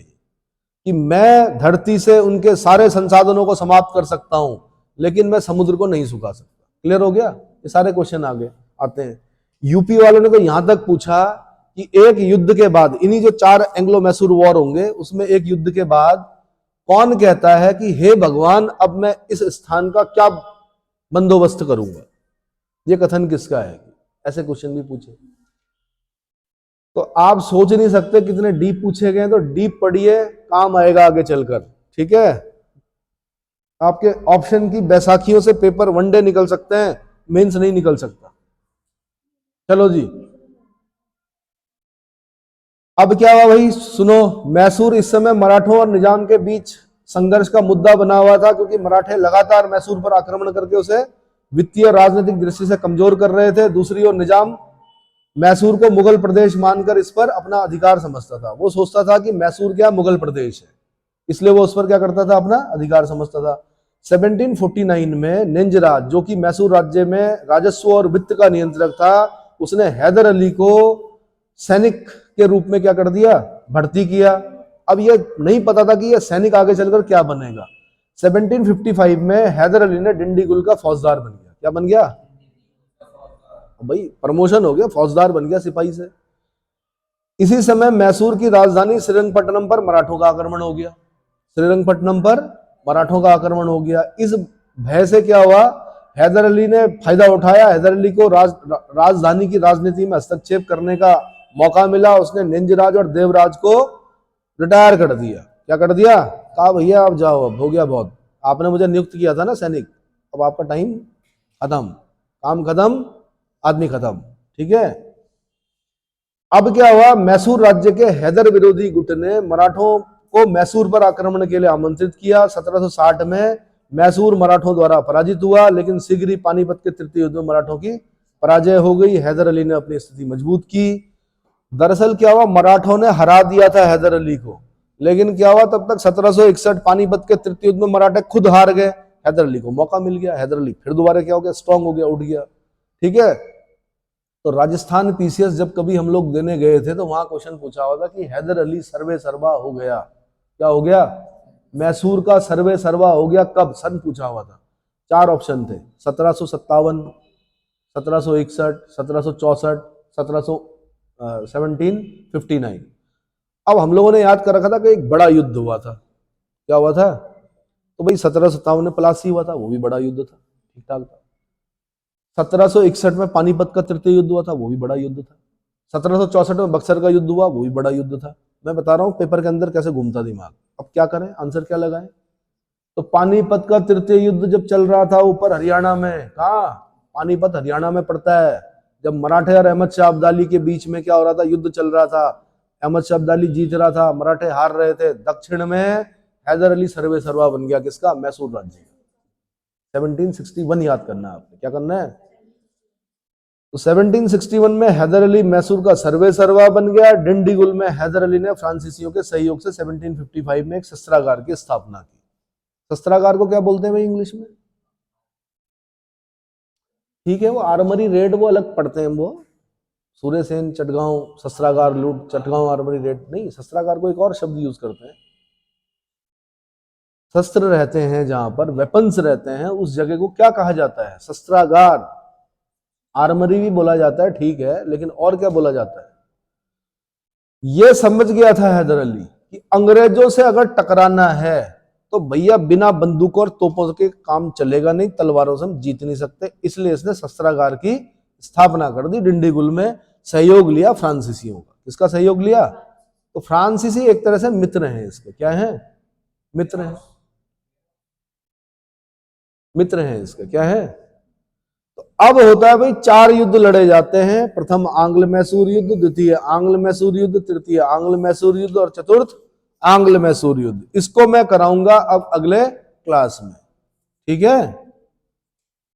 कि मैं धरती से उनके सारे संसाधनों को समाप्त कर सकता हूं, लेकिन मैं समुद्र को नहीं सुखा सकता। क्लियर हो गया? ये सारे क्वेश्चन आगे आते हैं। यूपी वालों ने तो यहां तक पूछा कि एक युद्ध के बाद, इन्हीं जो 4 एंग्लो मैसूर वॉर होंगे उसमें एक युद्ध के बाद कौन कहता है कि हे भगवान अब मैं इस स्थान का क्या बंदोबस्त करूंगा? ये कथन किसका है? ऐसे क्वेश्चन भी पूछे तो आप सोच नहीं सकते कितने डीप पूछे गए। तो डीप पढ़िए, काम आएगा आगे चलकर। ठीक है, आपके ऑप्शन की बैसाखियों से पेपर वनडे निकल सकते हैं, मेंस नहीं निकल सकता। चलो जी, अब क्या हुआ भाई सुनो। मैसूर इस समय मराठों और निजाम के बीच संघर्ष का मुद्दा बना हुआ था, क्योंकि मराठे लगातार मैसूर पर आक्रमण करके उसे वित्तीय और राजनीतिक दृष्टि से कमजोर कर रहे थे। दूसरी ओर निजाम मैसूर को मुगल प्रदेश मानकर इस पर अपना अधिकार समझता था। वो सोचता था कि मैसूर क्या मुगल प्रदेश है, इसलिए वो उस पर क्या करता था, अपना अधिकार समझता था। 1749 में निंजराज, जो कि मैसूर राज्य में राजस्व और वित्त का नियंत्रक था, उसने हैदर अली को सैनिक के रूप में क्या कर दिया, भर्ती किया। अब ये नहीं पता था कि ये सैनिक आगे चलकर क्या बनेगा। 1755 में हैदर अली ने डिंडीगुल का फौजदार बन गया। क्या बन गया भाई? प्रमोशन हो गया, फौजदार बन गया सिपाही से। इसी समय मैसूर की राजधानी श्रीरंगपट्टनम पर मराठों का आक्रमण हो गया। श्रीरंगपट्टनम पर मराठों का आक्रमण हो गया। इस भय से क्या हुआ, हैदर अली ने फायदा उठाया। हैदर अली को राजधानी की राजनीति में हस्तक्षेप करने का मौका मिला। उसने निंजराज और देवराज को रिटायर कर दिया। क्या कर दिया? कहा भैया आप जाओ, अब हो गया बहुत, आपने मुझे नियुक्त किया था ना सैनिक, अब आपका टाइम खत्म, काम खत्म, आदमी खत्म। ठीक है, अब क्या हुआ, मैसूर राज्य के हैदर विरोधी गुट ने मराठों को मैसूर पर आक्रमण के लिए आमंत्रित किया। 1760 में मैसूर मराठों द्वारा पराजित हुआ, लेकिन शीघ्र ही पानीपत के तृतीय युद्ध में मराठों की पराजय हो गई। हैदर अली ने अपनी स्थिति मजबूत की। दरअसल क्या हुआ, मराठों ने हरा दिया था हैदर अली को, लेकिन क्या हुआ, तब तक 1761 पानीपत के तृतीय युद्ध में मराठे खुद हार गए। हैदर अली को मौका मिल गया। हैदर अली फिर दोबारा क्या हो गया, स्ट्रांग हो गया, उठ गया। ठीक है, तो राजस्थान पीसीएस जब कभी हम लोग देने गए थे तो वहां क्वेश्चन पूछा हुआ था कि हैदर अली सर्वे सर्वा हो गया। क्या हो गया? मैसूर का सर्वे सर्वा हो गया। कब? सन पूछा हुआ था। 4 ऑप्शन थे, 1757, 1761, 1764, 1759। अब हम लोगों ने याद कर रखा था कि एक बड़ा युद्ध हुआ था। क्या हुआ था? तो भाई 1757 में प्लासी हुआ था, वो भी बड़ा युद्ध था, ठीक ठाक था। 1761 में पानीपत का तृतीय युद्ध हुआ था, वो भी बड़ा युद्ध था। 1764 में बक्सर का युद्ध हुआ, वो भी बड़ा युद्ध था। मैं बता रहा हूं पेपर के अंदर कैसे घूमता दिमाग। अब क्या करें, आंसर क्या लगाएं? तो पानीपत का तृतीय युद्ध जब चल रहा था ऊपर हरियाणा में, कहा, पानीपत हरियाणा में पड़ता है। जब मराठे और अहमद शाह अब्दाली के बीच में क्या हो रहा था, युद्ध चल रहा था। अहमद शाह अब्दाली जीत रहा था, मराठे हार रहे थे। दक्षिण में हैदर अली सर्वे सर्वा बन गया। किसका? मैसूर राज्य का। 1761 याद करना है आपने। क्या करना है? तो 1761 में हैदर अली मैसूर का सर्वे सर्वा बन गया। डिंडीगुल में हैदर अली ने फ्रांसीसियों के सहयोग से 1755 में एक शस्त्रागार की स्थापना की। शस्त्रागार को क्या बोलते हैं भाई इंग्लिश में? ठीक है, वो आर्मरी रेड वो अलग पढ़ते हैं, वो सूर्यसेन चटगांव शस्त्रागार लूट, चटगांव आर्मरी रेड नहीं, शस्त्रागार को एक और शब्द यूज करते हैं। शस्त्र रहते हैं जहां पर, वेपन्स रहते हैं, उस जगह को क्या कहा जाता है? शस्त्रागार। आर्मरी भी बोला जाता है, ठीक है, लेकिन और क्या बोला जाता है? यह समझ गया था हैदर अली कि अंग्रेजों से अगर टकराना है तो भैया बिना बंदूक और तोपों के काम चलेगा नहीं, तलवारों से हम जीत नहीं सकते। इसलिए इसने शस्त्रागार की स्थापना कर दी। डिंडीगुल में सहयोग लिया फ्रांसीसियों का। किसका सहयोग लिया? तो फ्रांसीसी एक तरह से मित्र हैं इसके। क्या है? मित्र हैं, मित्र हैं इसके। क्या है? तो अब होता है भाई 4 युद्ध लड़े जाते हैं। प्रथम आंग्ल मैसूर युद्ध, द्वितीय आंग्ल मैसूर युद्ध, तृतीय आंग्ल मैसूर युद्ध और चतुर्थ आंग्ल मैसूर युद्ध। इसको मैं कराऊंगा अब अगले क्लास में। ठीक है।